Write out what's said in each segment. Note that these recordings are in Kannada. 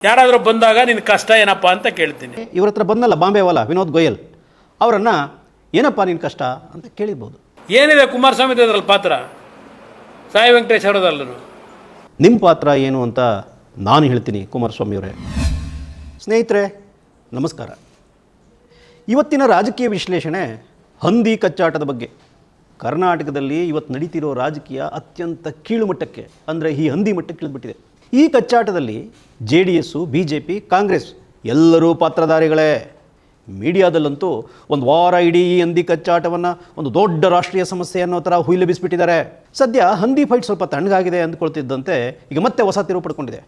ಯಾರಾದರೂ ಬಂದಾಗ ನಿನ್ನ ಕಷ್ಟ ಏನಪ್ಪ ಅಂತ ಕೇಳ್ತೀನಿ. ಇವ್ರ ಹತ್ರ ಬಂದಲ್ಲ ಬಾಂಬೆವಲ್ಲ ವಿನೋದ್ ಗೋಯಲ್, ಅವರನ್ನು ಏನಪ್ಪ ನಿನ್ನ ಕಷ್ಟ ಅಂತ ಕೇಳಿರ್ಬೋದು. ಏನಿದೆ ಕುಮಾರಸ್ವಾಮಿ ಅದ್ರಲ್ಲಿ ಪಾತ್ರ, ಸಾಯಿ ವೆಂಕಟೇಶ್ ಅವರದಲ್ಲರು. ನಿಮ್ಮ ಪಾತ್ರ ಏನು ಅಂತ ನಾನು ಹೇಳ್ತೀನಿ ಕುಮಾರಸ್ವಾಮಿ ಅವರೇ. ಸ್ನೇಹಿತರೆ ನಮಸ್ಕಾರ. ಇವತ್ತಿನ ರಾಜಕೀಯ ವಿಶ್ಲೇಷಣೆ ಹಂದಿ ಕಚ್ಚಾಟದ ಬಗ್ಗೆ. ಕರ್ನಾಟಕದಲ್ಲಿ ಇವತ್ತು ನಡೀತಿರೋ ರಾಜಕೀಯ ಅತ್ಯಂತ ಕೀಳುಮಟ್ಟಕ್ಕೆ, ಅಂದರೆ ಈ ಹಂದಿ ಮಟ್ಟಕ್ಕೆ ಇಳಿದ್ಬಿಟ್ಟಿದೆ. ಈ ಕಚ್ಚಾಟದಲ್ಲಿ JDS, BJP, ಕಾಂಗ್ರೆಸ್ ಎಲ್ಲರೂ ಪಾತ್ರಧಾರಿಗಳೇ. ಮೀಡಿಯಾದಲ್ಲಂತೂ ಒಂದು ವಾರ ಇಡೀ ಈ ಹಂದಿ ಕಚ್ಚಾಟವನ್ನು ಒಂದು ದೊಡ್ಡ ರಾಷ್ಟ್ರೀಯ ಸಮಸ್ಯೆ ಅನ್ನೋ ಥರ ಹುಯಿಲೆಬಿಸ್ಬಿಟ್ಟಿದ್ದಾರೆ. ಸದ್ಯ ಹಂದಿ ಫೈಟ್ ಸ್ವಲ್ಪ ತಣ್ಣಗಾಗಿದೆ ಅಂದ್ಕೊಳ್ತಿದ್ದಂತೆ ಈಗ ಮತ್ತೆ ಹೊಸ ತಿರುವು ಪಡ್ಕೊಂಡಿದೆ.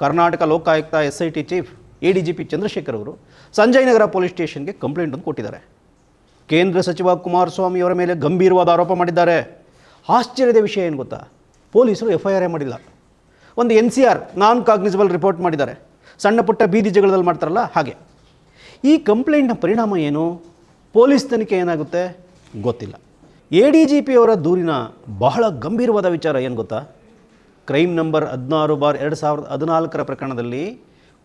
Karnataka Lokayukta SIT chief ADGP Chandrashekhar ಅವರು ಸಂಜಯ್ ನಗರ ಪೊಲೀಸ್ ಸ್ಟೇಷನ್ಗೆ ಕಂಪ್ಲೇಂಟ್ ಒಂದು ಕೊಟ್ಟಿದ್ದಾರೆ. ಕೇಂದ್ರ ಸಚಿವ ಕುಮಾರಸ್ವಾಮಿ ಅವರ ಮೇಲೆ ಗಂಭೀರವಾದ ಆರೋಪ ಮಾಡಿದ್ದಾರೆ. ಆಶ್ಚರ್ಯದ ವಿಷಯ ಏನು ಗೊತ್ತಾ, ಪೊಲೀಸರು FIR ಮಾಡಿಲ್ಲ. ಒಂದು NCR ನಾನ್ ಕಾಗ್ನಿಸಬಲ್ ರಿಪೋರ್ಟ್ ಮಾಡಿದ್ದಾರೆ. ಸಣ್ಣ ಪುಟ್ಟ ಬೀದಿ ಜಗಳದಲ್ಲಿ ಮಾಡ್ತಾರಲ್ಲ ಹಾಗೆ. ಈ ಕಂಪ್ಲೇಂಟ್ನ ಪರಿಣಾಮ ಏನು, ಪೊಲೀಸ್ ತನಿಖೆ ಏನಾಗುತ್ತೆ ಗೊತ್ತಿಲ್ಲ. ADGP ಅವರ ದೂರಿನ ಬಹಳ ಗಂಭೀರವಾದ ವಿಚಾರ ಏನು ಗೊತ್ತಾ, ಕ್ರೈಮ್ ನಂಬರ್ 16/2014 ಪ್ರಕರಣದಲ್ಲಿ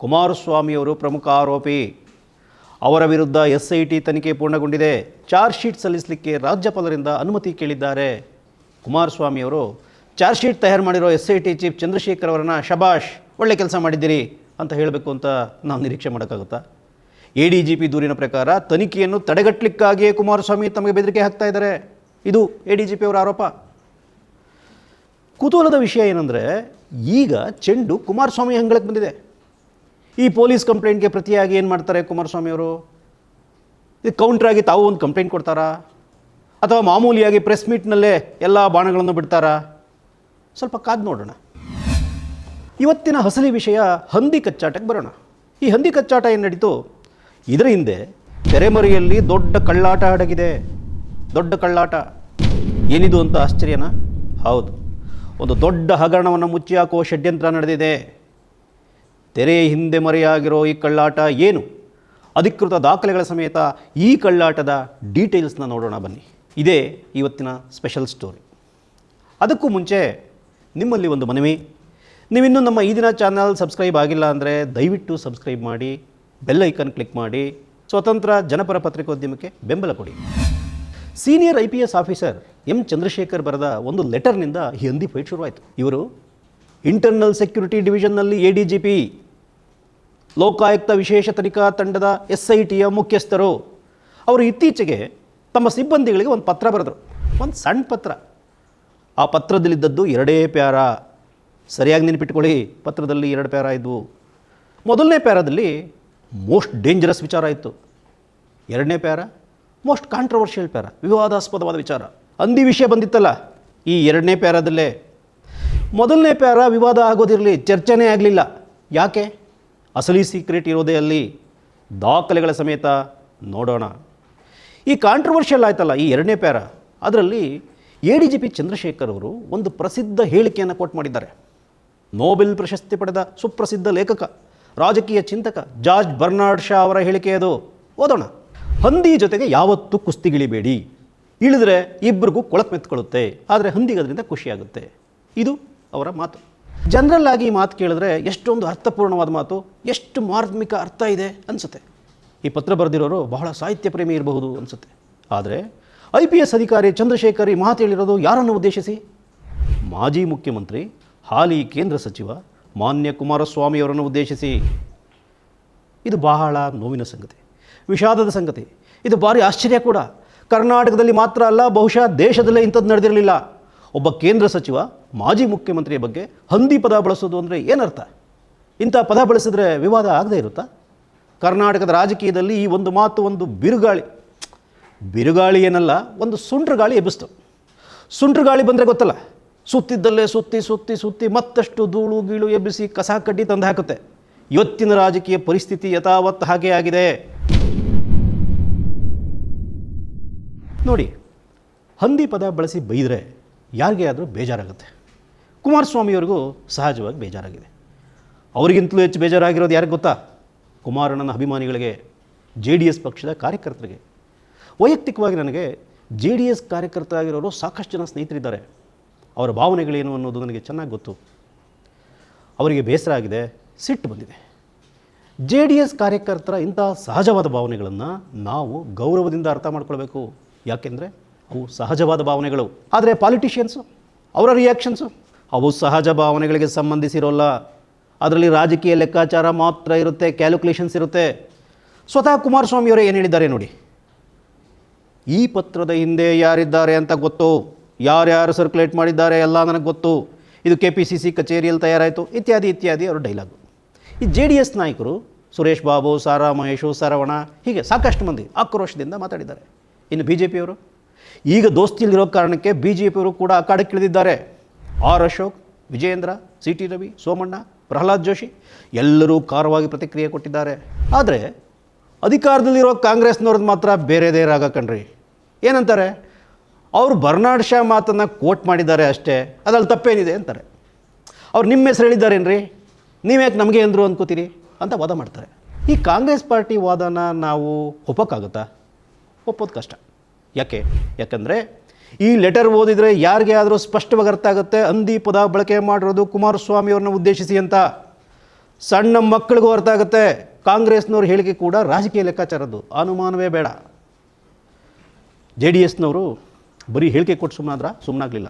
ಕುಮಾರಸ್ವಾಮಿಯವರು ಪ್ರಮುಖ ಆರೋಪಿ. ಅವರ ವಿರುದ್ಧ SIT ತನಿಖೆ ಪೂರ್ಣಗೊಂಡಿದೆ. ಚಾರ್ಜ್ ಶೀಟ್ ಸಲ್ಲಿಸಲಿಕ್ಕೆ ರಾಜ್ಯಪಾಲರಿಂದ ಅನುಮತಿ ಕೇಳಿದ್ದಾರೆ. ಕುಮಾರಸ್ವಾಮಿಯವರು ಚಾರ್ಜ್ ಶೀಟ್ ತಯಾರು ಮಾಡಿರೋ SIT ಚೀಫ್ ಚಂದ್ರಶೇಖರ್ ಅವರನ್ನು ಶಬಾಷ್, ಒಳ್ಳೆ ಕೆಲಸ ಮಾಡಿದ್ದೀರಿ ಅಂತ ಹೇಳಬೇಕು ಅಂತ ನಾವು ನಿರೀಕ್ಷೆ ಮಾಡೋಕ್ಕಾಗುತ್ತಾ? ADGP ದೂರಿನ ಪ್ರಕಾರ ತನಿಖೆಯನ್ನು ತಡೆಗಟ್ಟಲಿಕ್ಕಾಗಿಯೇ ಕುಮಾರಸ್ವಾಮಿ ತಮಗೆ ಬೆದರಿಕೆ ಹಾಕ್ತಾ ಇದ್ದಾರೆ. ಇದು ADGP ಅವರ ಆರೋಪ. ಕುತೂಹಲದ ವಿಷಯ ಏನಂದರೆ, ಈಗ ಚೆಂಡು ಕುಮಾರಸ್ವಾಮಿ ಅಂಗಳಕ್ಕೆ ಬಂದಿದೆ. ಈ ಪೊಲೀಸ್ ಕಂಪ್ಲೇಂಟ್ಗೆ ಪ್ರತಿಯಾಗಿ ಏನು ಮಾಡ್ತಾರೆ ಕುಮಾರಸ್ವಾಮಿ ಅವರು? ಇದು ಕೌಂಟ್ರಾಗಿ ತಾವು ಒಂದು ಕಂಪ್ಲೇಂಟ್ ಕೊಡ್ತಾರಾ, ಅಥವಾ ಮಾಮೂಲಿಯಾಗಿ ಪ್ರೆಸ್ ಮೀಟ್ನಲ್ಲೇ ಎಲ್ಲ ಬಾಣಗಳನ್ನು ಬಿಡ್ತಾರಾ? ಸ್ವಲ್ಪ ಕಾದು ನೋಡೋಣ. ಇವತ್ತಿನ ಅಸಲಿ ವಿಷಯ ಹಂದಿ ಕಚ್ಚಾಟಕ್ಕೆ ಬರೋಣ. ಈ ಹಂದಿ ಕಚ್ಚಾಟ ಏನು ನಡೀತು, ಇದರ ಹಿಂದೆ ತೆರೆಮರೆಯಲ್ಲಿ ದೊಡ್ಡ ಕಳ್ಳಾಟ ಅಡಗಿದೆ. ದೊಡ್ಡ ಕಳ್ಳಾಟ ಏನಿದು ಅಂತ ಆಶ್ಚರ್ಯನಾ? ಹೌದು, ಒಂದು ದೊಡ್ಡ ಹಗರಣವನ್ನು ಮುಚ್ಚಿ ಹಾಕುವ ಷಡ್ಯಂತ್ರ ನಡೆದಿದೆ. ತೆರೆಯ ಹಿಂದೆ ಮರೆಯಾಗಿರೋ ಈ ಕಳ್ಳಾಟ ಏನು, ಅಧಿಕೃತ ದಾಖಲೆಗಳ ಸಮೇತ ಈ ಕಳ್ಳಾಟದ ಡೀಟೇಲ್ಸ್ನ ನೋಡೋಣ ಬನ್ನಿ. ಇದೇ ಇವತ್ತಿನ ಸ್ಪೆಷಲ್ ಸ್ಟೋರಿ. ಅದಕ್ಕೂ ಮುಂಚೆ ನಿಮ್ಮಲ್ಲಿ ಒಂದು ಮನವಿ, ನೀವಿನ್ನೂ ನಮ್ಮ ಈ ದಿನ ಚಾನಲ್ ಸಬ್ಸ್ಕ್ರೈಬ್ ಆಗಿಲ್ಲ ಅಂದರೆ ದಯವಿಟ್ಟು ಸಬ್ಸ್ಕ್ರೈಬ್ ಮಾಡಿ, ಬೆಲ್ ಐಕನ್ ಕ್ಲಿಕ್ ಮಾಡಿ, ಸ್ವತಂತ್ರ ಜನಪರ ಪತ್ರಿಕೋದ್ಯಮಕ್ಕೆ ಬೆಂಬಲ ಕೊಡಿ. Senior IPS officer M Chandrashekhar ಬರೆದ ಒಂದು ಲೆಟರ್ನಿಂದ ಈ ಹಂದಿ ಫೈಟ್ ಶುರುವಾಯಿತು. ಇವರು ಇಂಟರ್ನಲ್ ಸೆಕ್ಯೂರಿಟಿ ಡಿವಿಷನ್ನಲ್ಲಿ ADGP, ಲೋಕಾಯುಕ್ತ ವಿಶೇಷ ತನಿಖಾ ತಂಡದ SITಯ ಮುಖ್ಯಸ್ಥರು. ಅವರು ಇತ್ತೀಚೆಗೆ ತಮ್ಮ ಸಿಬ್ಬಂದಿಗಳಿಗೆ ಒಂದು ಪತ್ರ ಬರೆದರು, ಒಂದು ಸಣ್ಣ ಪತ್ರ. ಆ ಪತ್ರದಲ್ಲಿದ್ದದ್ದು 2 ಪ್ಯಾರ. ಸರಿಯಾಗಿ ನೆನಪಿಟ್ಕೊಳ್ಳಿ, ಪತ್ರದಲ್ಲಿ 2 ಪ್ಯಾರ ಇದ್ವು. ಮೊದಲನೇ ಪ್ಯಾರದಲ್ಲಿ ಮೋಸ್ಟ್ ಡೇಂಜರಸ್ ವಿಚಾರ ಇತ್ತು. 2ನೇ ಪ್ಯಾರ ಮೋಸ್ಟ್ ಕಾಂಟ್ರವರ್ಷಿಯಲ್ ಪ್ಯಾರ, ವಿವಾದಾಸ್ಪದವಾದ ವಿಚಾರ. ಹಂದಿ ವಿಷಯ ಬಂದಿತ್ತಲ್ಲ, ಈ 2ನೇ ಪ್ಯಾರದಲ್ಲೇ. ಮೊದಲನೇ ಪ್ಯಾರ ವಿವಾದ ಆಗೋದಿರಲಿ, ಚರ್ಚೆನೇ ಆಗಲಿಲ್ಲ. ಯಾಕೆ? ಅಸಲಿ ಸೀಕ್ರೆಟ್ ಇರೋದೇ ಅಲ್ಲಿ, ದಾಖಲೆಗಳ ಸಮೇತ ನೋಡೋಣ. ಈ ಕಾಂಟ್ರವರ್ಷಿಯಲ್ ಆಯ್ತಲ್ಲ ಈ 2ನೇ ಪ್ಯಾರ, ಅದರಲ್ಲಿ ADGP ಚಂದ್ರಶೇಖರ್ ಅವರು ಒಂದು ಪ್ರಸಿದ್ಧ ಹೇಳಿಕೆಯನ್ನು ಕೋಟ್ ಮಾಡಿದ್ದಾರೆ. ನೋಬೆಲ್ ಪ್ರಶಸ್ತಿ ಪಡೆದ ಸುಪ್ರಸಿದ್ಧ ಲೇಖಕ, ರಾಜಕೀಯ ಚಿಂತಕ ಜಾರ್ಜ್ ಬರ್ನಾರ್ಡ್ ಶಾ ಅವರ ಹೇಳಿಕೆ ಅದು. ಓದೋಣ. ಹಂದಿ ಜೊತೆಗೆ ಯಾವತ್ತೂ ಕುಸ್ತಿಗಿಳಿಬೇಡಿ, ಇಳಿದ್ರೆ ಇಬ್ಬರಿಗೂ ಕೊಳಕು ಮೆತ್ಕೊಳ್ಳುತ್ತೆ, ಆದರೆ ಹಂದಿಗೆ ಅದರಿಂದ ಖುಷಿಯಾಗುತ್ತೆ. ಇದು ಅವರ ಮಾತು. ಜನರಲ್ ಆಗಿ ಈ ಮಾತು ಕೇಳಿದ್ರೆ ಎಷ್ಟೊಂದು ಅರ್ಥಪೂರ್ಣವಾದ ಮಾತು, ಎಷ್ಟು ಮಾರ್ಮಿಕ ಅರ್ಥ ಇದೆ ಅನಿಸುತ್ತೆ. ಈ ಪತ್ರ ಬರೆದಿರೋರು ಬಹಳ ಸಾಹಿತ್ಯ ಪ್ರೇಮಿ ಇರಬಹುದು ಅನಿಸುತ್ತೆ. ಆದರೆ IPS ಅಧಿಕಾರಿ ಚಂದ್ರಶೇಖರ್ ಈ ಮಾತು ಹೇಳಿರೋದು ಯಾರನ್ನು ಉದ್ದೇಶಿಸಿ? ಮಾಜಿ ಮುಖ್ಯಮಂತ್ರಿ, ಹಾಲಿ ಕೇಂದ್ರ ಸಚಿವ ಮಾನ್ಯ ಕುಮಾರಸ್ವಾಮಿಯವರನ್ನು ಉದ್ದೇಶಿಸಿ. ಇದು ಬಹಳ ನೋವಿನ ಸಂಗತಿ, ವಿಷಾದದ ಸಂಗತಿ. ಇದು ಭಾರಿ ಆಶ್ಚರ್ಯ ಕೂಡ. ಕರ್ನಾಟಕದಲ್ಲಿ ಮಾತ್ರ ಅಲ್ಲ, ಬಹುಶಃ ದೇಶದಲ್ಲೇ ಇಂಥದ್ದು ನಡೆದಿರಲಿಲ್ಲ. ಒಬ್ಬ ಕೇಂದ್ರ ಸಚಿವ ಮಾಜಿ ಮುಖ್ಯಮಂತ್ರಿಯ ಬಗ್ಗೆ ಹಂದಿ ಪದ ಬಳಸೋದು ಅಂದರೆ ಏನರ್ಥ? ಇಂಥ ಪದ ಬಳಸಿದ್ರೆ ವಿವಾದ ಆಗದೇ ಇರುತ್ತಾ? ಕರ್ನಾಟಕದ ರಾಜಕೀಯದಲ್ಲಿ ಈ ಒಂದು ಮಾತು ಒಂದು ಬಿರುಗಾಳಿ ಏನಲ್ಲ, ಒಂದು ಸುಂಟ್ರ ಗಾಳಿ ಎಬ್ಬಿಸ್ತು. ಸುಂಟ್ರ ಗಾಳಿ ಬಂದರೆ ಗೊತ್ತಲ್ಲ, ಸುತ್ತಿದ್ದಲ್ಲೇ ಸುತ್ತಿ ಸುತ್ತಿ ಸುತ್ತಿ ಮತ್ತಷ್ಟು ಧೂಳು ಗೀಳು ಎಬ್ಬಿಸಿ ಕಸ ಕಡ್ಡಿ ತಂದು ಹಾಕುತ್ತೆ. ಇವತ್ತಿನ ರಾಜಕೀಯ ಪರಿಸ್ಥಿತಿ ಯಥಾವತ್ತು ಹಾಗೇ ಆಗಿದೆ. ನೋಡಿ, ಹಂದಿ ಪದ ಬಳಸಿ ಬೈದರೆ ಯಾರಿಗೆ ಆದರೂ ಬೇಜಾರಾಗುತ್ತೆ. ಕುಮಾರಸ್ವಾಮಿಯವ್ರಿಗೂ ಸಹಜವಾಗಿ ಬೇಜಾರಾಗಿದೆ. ಅವರಿಗಿಂತಲೂ ಹೆಚ್ಚು ಬೇಜಾರಾಗಿರೋದು ಯಾರಿಗೆ ಗೊತ್ತಾ? ಕುಮಾರಣ್ಣನ ಅಭಿಮಾನಿಗಳಿಗೆ, JDS ಪಕ್ಷದ ಕಾರ್ಯಕರ್ತರಿಗೆ. ವೈಯಕ್ತಿಕವಾಗಿ ನನಗೆ JDS ಕಾರ್ಯಕರ್ತರಾಗಿರೋರು ಸಾಕಷ್ಟು ಜನ ಸ್ನೇಹಿತರಿದ್ದಾರೆ. ಅವರ ಭಾವನೆಗಳೇನು ಅನ್ನೋದು ನನಗೆ ಚೆನ್ನಾಗಿ ಗೊತ್ತು. ಅವರಿಗೆ ಬೇಸರ ಆಗಿದೆ, ಸಿಟ್ಟು ಬಂದಿದೆ. ಜೆ ಡಿ ಎಸ್ ಕಾರ್ಯಕರ್ತರ ಇಂಥ ಸಹಜವಾದ ಭಾವನೆಗಳನ್ನು ನಾವು ಗೌರವದಿಂದ ಅರ್ಥ ಮಾಡ್ಕೊಳ್ಬೇಕು. ಯಾಕೆಂದರೆ ಅವು ಸಹಜವಾದ ಭಾವನೆಗಳು. ಆದರೆ ಪಾಲಿಟಿಷಿಯನ್ಸು ಅವರ ರಿಯಾಕ್ಷನ್ಸು ಅವು ಸಹಜ ಭಾವನೆಗಳಿಗೆ ಸಂಬಂಧಿಸಿರೋಲ್ಲ. ಅದರಲ್ಲಿ ರಾಜಕೀಯ ಲೆಕ್ಕಾಚಾರ ಮಾತ್ರ ಇರುತ್ತೆ, ಕ್ಯಾಲ್ಕುಲೇಷನ್ಸ್ ಇರುತ್ತೆ. ಸ್ವತಃ ಕುಮಾರಸ್ವಾಮಿಯವರೇ ಏನು ಹೇಳಿದ್ದಾರೆ ನೋಡಿ, ಈ ಪತ್ರದ ಹಿಂದೆ ಯಾರಿದ್ದಾರೆ ಅಂತ ಗೊತ್ತು, ಯಾರ್ಯಾರು ಸರ್ಕ್ಯುಲೇಟ್ ಮಾಡಿದ್ದಾರೆ ಎಲ್ಲ ನನಗೆ ಗೊತ್ತು, ಇದು KPCC ಕಚೇರಿಯಲ್ಲಿ ತಯಾರಾಯಿತು, ಇತ್ಯಾದಿ ಇತ್ಯಾದಿ ಅವರ ಡೈಲಾಗು. ಈ ಜೆ ಡಿ ಎಸ್ ನಾಯಕರು ಸುರೇಶ್ ಬಾಬು, ಸಾರಾ ಮಹೇಶು, ಸರವಣ ಹೀಗೆ ಸಾಕಷ್ಟು ಮಂದಿ ಆಕ್ರೋಶದಿಂದ ಮಾತಾಡಿದ್ದಾರೆ. ಇನ್ನು BJPಯವರು ಈಗ ದೋಸ್ತಿಯಲ್ಲಿರೋ ಕಾರಣಕ್ಕೆ BJPಯವರು ಕೂಡ ಅಖಾಡಕ್ಕಿಳಿದಿದ್ದಾರೆ. ಆರ್ ಅಶೋಕ್, ವಿಜಯೇಂದ್ರ, CT ರವಿ, ಸೋಮಣ್ಣ, ಪ್ರಹ್ಲಾದ್ ಜೋಶಿ ಎಲ್ಲರೂ ಖಾರವಾಗಿ ಪ್ರತಿಕ್ರಿಯೆ ಕೊಟ್ಟಿದ್ದಾರೆ. ಆದರೆ ಅಧಿಕಾರದಲ್ಲಿರೋ ಕಾಂಗ್ರೆಸ್ನವ್ರದ್ದು ಮಾತ್ರ ಬೇರೆದೇ ರಾಗ ಕಣ್ರಿ. ಏನಂತಾರೆ, ಅವರು ಬರ್ನಾಡ್ ಶಾ ಮಾತನ್ನು ಕೋಟ್ ಮಾಡಿದ್ದಾರೆ ಅಷ್ಟೇ, ಅದ್ರಲ್ಲಿ ತಪ್ಪೇನಿದೆ ಅಂತಾರೆ. ಅವ್ರು ನಿಮ್ಮ ಹೆಸರು ಹೇಳಿದ್ದಾರೇನ್ರಿ, ನೀವ್ಯಾಕೆ ನಮಗೆ ಅಂದರು ಅನ್ಕೋತೀರಿ ಅಂತ ವಾದ ಮಾಡ್ತಾರೆ. ಈ ಕಾಂಗ್ರೆಸ್ ಪಾರ್ಟಿ ವಾದನ ನಾವು ಒಪ್ಪೋಕ್ಕಾಗುತ್ತಾ? ಒಪ್ಪೋದು ಕಷ್ಟ. ಯಾಕಂದರೆ ಈ ಲೆಟರ್ ಓದಿದರೆ ಯಾರಿಗೆ ಆದರೂ ಸ್ಪಷ್ಟವಾಗಿ ಅರ್ಥ ಆಗುತ್ತೆ, ಅಂದಿ ಪದ ಬಳಕೆ ಮಾಡಿರೋದು ಕುಮಾರಸ್ವಾಮಿಯವ್ರನ್ನ ಉದ್ದೇಶಿಸಿ ಅಂತ. ಸಣ್ಣ ಮಕ್ಕಳಿಗೂ ಅರ್ಥ ಆಗುತ್ತೆ. ಕಾಂಗ್ರೆಸ್ನವ್ರ ಹೇಳಿಕೆ ಕೂಡ ರಾಜಕೀಯ ಲೆಕ್ಕಾಚಾರದ್ದು, ಅನುಮಾನವೇ ಬೇಡ. JDSನವರು ಬರೀ ಹೇಳಿಕೆ ಕೊಟ್ಟು ಸುಮ್ಮನಾಗಲಿಲ್ಲ,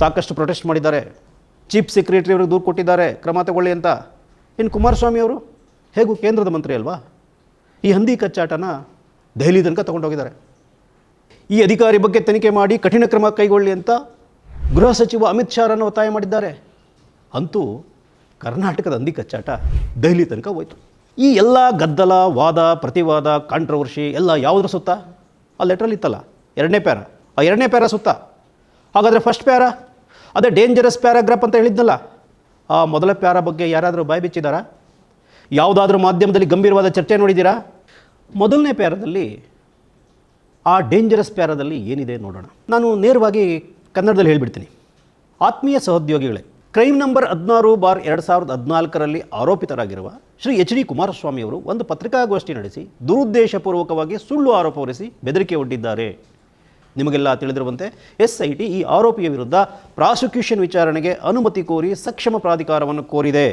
ಸಾಕಷ್ಟು ಪ್ರೊಟೆಸ್ಟ್ ಮಾಡಿದ್ದಾರೆ. ಚೀಫ್ ಸೆಕ್ರೆಟರಿ ಅವ್ರಿಗೆ ದೂರು ಕೊಟ್ಟಿದ್ದಾರೆ, ಕ್ರಮ ತಗೊಳ್ಳಿ ಅಂತ. ಇನ್ನು ಕುಮಾರಸ್ವಾಮಿಯವರು ಹೇಗೂ ಕೇಂದ್ರದ ಮಂತ್ರಿ ಅಲ್ವಾ, ಈ ಹಂದಿ ಕಚ್ಚಾಟನ ದೆಹಲಿ ತನಕ ತೊಗೊಂಡೋಗಿದ್ದಾರೆ. ಈ ಅಧಿಕಾರಿ ಬಗ್ಗೆ ತನಿಖೆ ಮಾಡಿ ಕಠಿಣ ಕ್ರಮ ಕೈಗೊಳ್ಳಿ ಅಂತ ಗೃಹ ಸಚಿವ ಅಮಿತ್ ಶಾರನ್ನು ಒತ್ತಾಯ ಮಾಡಿದ್ದಾರೆ. ಅಂತೂ ಕರ್ನಾಟಕದ ಹಂದಿ ಕಚ್ಚಾಟ ದೆಹಲಿ ತನಕ ಹೋಯಿತು. ಈ ಎಲ್ಲ ಗದ್ದಲ, ವಾದ, ಪ್ರತಿವಾದ, ಕಾಂಟ್ರವರ್ಷಿ ಎಲ್ಲ ಯಾವುದ್ರ ಸುತ್ತ? ಆ ಲೆಟ್ರಲ್ಲಿ ಇತ್ತಲ್ಲ ಎರಡನೇ ಪ್ಯಾರ, ಆ ಎರಡನೇ ಪ್ಯಾರ ಸುತ್ತ. ಹಾಗಾದರೆ ಫಸ್ಟ್ ಪ್ಯಾರ, ಅದೇ ಡೇಂಜರಸ್ ಪ್ಯಾರಾಗ್ರಾಫ್ ಅಂತ ಹೇಳಿದ್ನಲ್ಲ, ಆ ಮೊದಲ ಪ್ಯಾರ ಬಗ್ಗೆ ಯಾರಾದರೂ ಬಾಯಿ ಬಿಚ್ಚಿದ್ದಾರಾ? ಯಾವುದಾದ್ರೂ ಮಾಧ್ಯಮದಲ್ಲಿ ಗಂಭೀರವಾದ ಚರ್ಚೆ ನೋಡಿದ್ದೀರಾ? ಮೊದಲನೇ ಪ್ಯಾರದಲ್ಲಿ, ಆ ಡೇಂಜರಸ್ ಪ್ಯಾರದಲ್ಲಿ ಏನಿದೆ ನೋಡೋಣ. ನಾನು ನೇರವಾಗಿ ಕನ್ನಡದಲ್ಲಿ ಹೇಳಿಬಿಡ್ತೀನಿ. ಆತ್ಮೀಯ ಸಹೋದ್ಯೋಗಿಗಳೇ, ಕ್ರೈಮ್ ನಂಬರ್ 16/2014ರಲ್ಲಿ ಆರೋಪಿತರಾಗಿರುವ ಶ್ರೀ HD ಕುಮಾರಸ್ವಾಮಿಯವರು ಒಂದು ಪತ್ರಿಕಾಗೋಷ್ಠಿ ನಡೆಸಿ ದುರುದ್ದೇಶಪೂರ್ವಕವಾಗಿ ಸುಳ್ಳು ಆರೋಪ ಹೊರಿಸಿ ಬೆದರಿಕೆ ಒಡ್ಡಿದ್ದಾರೆ. ನಿಮಗೆಲ್ಲ ತಿಳಿದಿರುವಂತೆ SIT ಈ ಆರೋಪಿಯ ವಿರುದ್ಧ ಪ್ರಾಸಿಕ್ಯೂಷನ್ ವಿಚಾರಣೆಗೆ ಅನುಮತಿ ಕೋರಿ ಸಕ್ಷಮ ಪ್ರಾಧಿಕಾರವನ್ನು ಕೋರಿದೆ.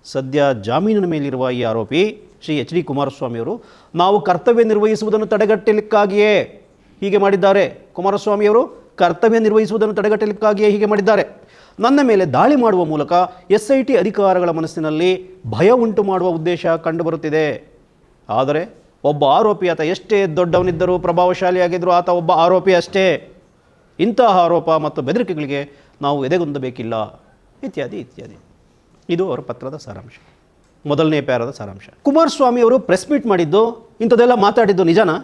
ಸದ್ಯ ಜಾಮೀನಿನ ಮೇಲಿರುವ ಈ ಆರೋಪಿ ಶ್ರೀ HD ಕುಮಾರಸ್ವಾಮಿಯವರು ನಾವು ಕರ್ತವ್ಯ ನಿರ್ವಹಿಸುವುದನ್ನು ತಡೆಗಟ್ಟಲಿಕ್ಕಾಗಿಯೇ ಹೀಗೆ ಮಾಡಿದ್ದಾರೆ. ಕುಮಾರಸ್ವಾಮಿಯವರು ಕರ್ತವ್ಯ ನಿರ್ವಹಿಸುವುದನ್ನು ತಡೆಗಟ್ಟಲಿಕ್ಕಾಗಿಯೇ ಹೀಗೆ ಮಾಡಿದ್ದಾರೆ. ನನ್ನ ಮೇಲೆ ದಾಳಿ ಮಾಡುವ ಮೂಲಕ SIT ಅಧಿಕಾರಿಗಳ ಮನಸ್ಸಿನಲ್ಲಿ ಭಯ ಉಂಟು ಮಾಡುವ ಉದ್ದೇಶ ಕಂಡುಬರುತ್ತಿದೆ. ಆದರೆ ಒಬ್ಬ ಆರೋಪಿ, ಆತ ಎಷ್ಟೇ ದೊಡ್ಡವನಿದ್ದರೂ ಪ್ರಭಾವಶಾಲಿಯಾಗಿದ್ದರೂ ಆತ ಒಬ್ಬ ಆರೋಪಿ ಅಷ್ಟೇ. ಇಂತಹ ಆರೋಪ ಮತ್ತು ಬೆದರಿಕೆಗಳಿಗೆ ನಾವು ಎದೆಗುಂದಬೇಕಿಲ್ಲ, ಇತ್ಯಾದಿ ಇತ್ಯಾದಿ. ಇದು ಅವರ ಪತ್ರದ ಸಾರಾಂಶ, ಮೊದಲನೇ ಪ್ಯಾರದ ಸಾರಾಂಶ. ಕುಮಾರಸ್ವಾಮಿಯವರು ಪ್ರೆಸ್ ಮೀಟ್ ಮಾಡಿದ್ದು, ಇಂಥದ್ದೆಲ್ಲ ಮಾತಾಡಿದ್ದು ನಿಜನಾ?